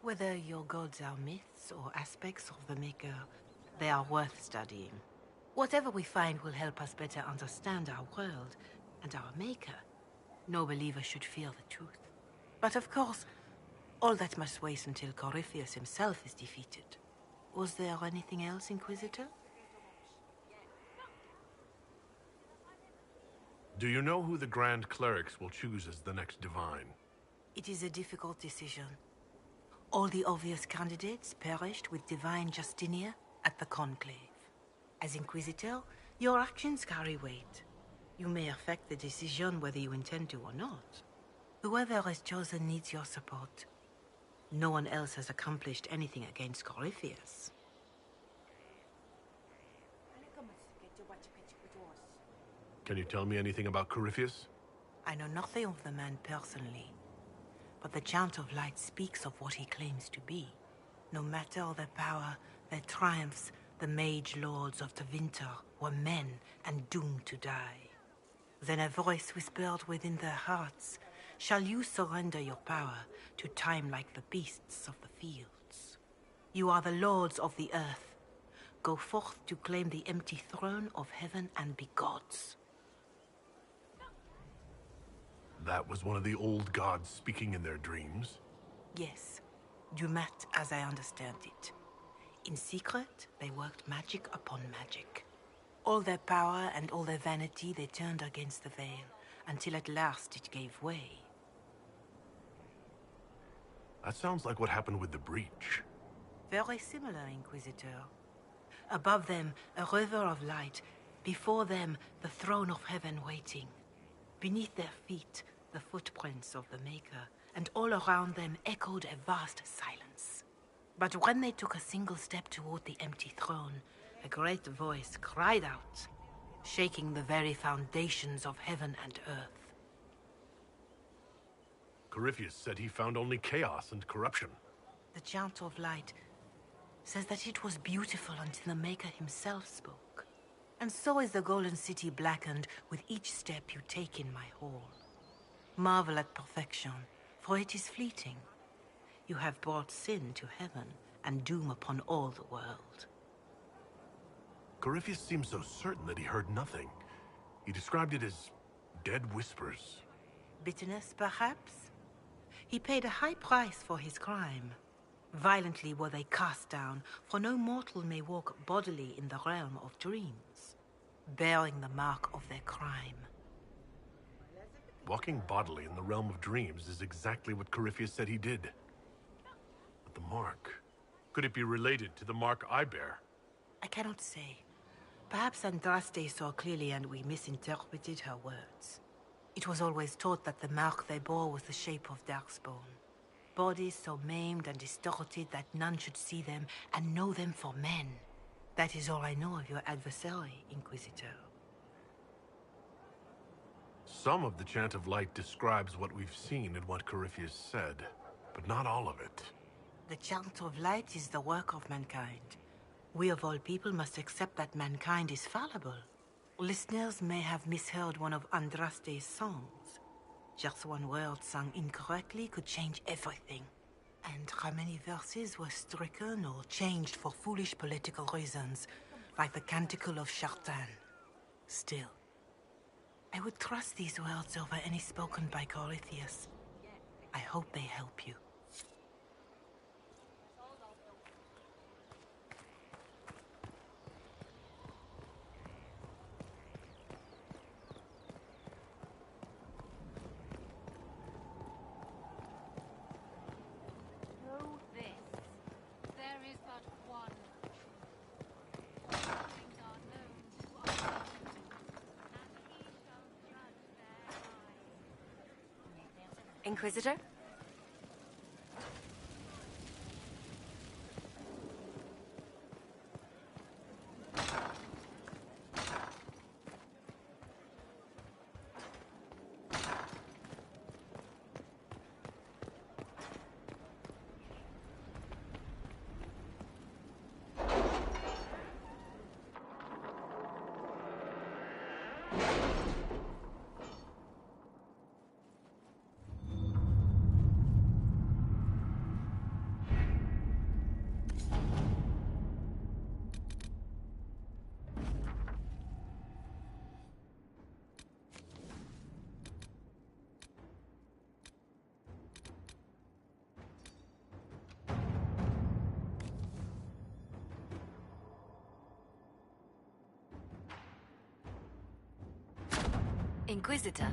Whether your gods are myths or aspects of the Maker, they are worth studying. Whatever we find will help us better understand our world and our Maker. No believer should fear the truth. But of course, all that must wait until Corypheus himself is defeated. Was there anything else, Inquisitor? Do you know who the Grand Clerics will choose as the next Divine? It is a difficult decision. All the obvious candidates perished with Divine Justinia at the Conclave. As Inquisitor, your actions carry weight. You may affect the decision whether you intend to or not. Whoever is chosen needs your support. No one else has accomplished anything against Corypheus. Can you tell me anything about Corypheus? I know nothing of the man personally, but the Chant of Light speaks of what he claims to be. No matter their power, their triumphs, the mage lords of Tevinter were men and doomed to die. Then a voice whispered within their hearts, "Shall you surrender your power to time like the beasts of the fields? You are the lords of the earth. Go forth to claim the empty throne of heaven and be gods." That was one of the old gods speaking in their dreams? Yes, Dumat as I understand it. In secret, they worked magic upon magic. All their power and all their vanity they turned against the veil, until at last it gave way. That sounds like what happened with the Breach. Very similar, Inquisitor. Above them, a river of light. Before them, the throne of heaven waiting. Beneath their feet, the footprints of the Maker, and all around them echoed a vast silence. But when they took a single step toward the empty throne, a great voice cried out, shaking the very foundations of heaven and earth. Corypheus said he found only chaos and corruption. The Chant of Light says that it was beautiful until the Maker himself spoke. And so is the Golden City blackened with each step you take in my hall. Marvel at perfection, for it is fleeting. You have brought sin to heaven and doom upon all the world. Corypheus seemed so certain that he heard nothing. He described it as dead whispers. Bitterness, perhaps? He paid a high price for his crime. Violently were they cast down, for no mortal may walk bodily in the realm of dreams, bearing the mark of their crime. Walking bodily in the realm of dreams is exactly what Corypheus said he did. But the mark... could it be related to the mark I bear? I cannot say. Perhaps Andraste saw clearly and we misinterpreted her words. It was always taught that the mark they bore was the shape of Darkspawn. Bodies so maimed and distorted that none should see them and know them for men. That is all I know of your adversary, Inquisitor. Some of the Chant of Light describes what we've seen and what Corypheus said, but not all of it. The Chant of Light is the work of mankind. We of all people must accept that mankind is fallible. Listeners may have misheard one of Andraste's songs. Just one word sung incorrectly could change everything. And how many verses were stricken or changed for foolish political reasons, like the Canticle of Chartan. Still, I would trust these words over any spoken by Corypheus. I hope they help you. Inquisitor? Inquisitor.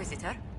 Inquisitor.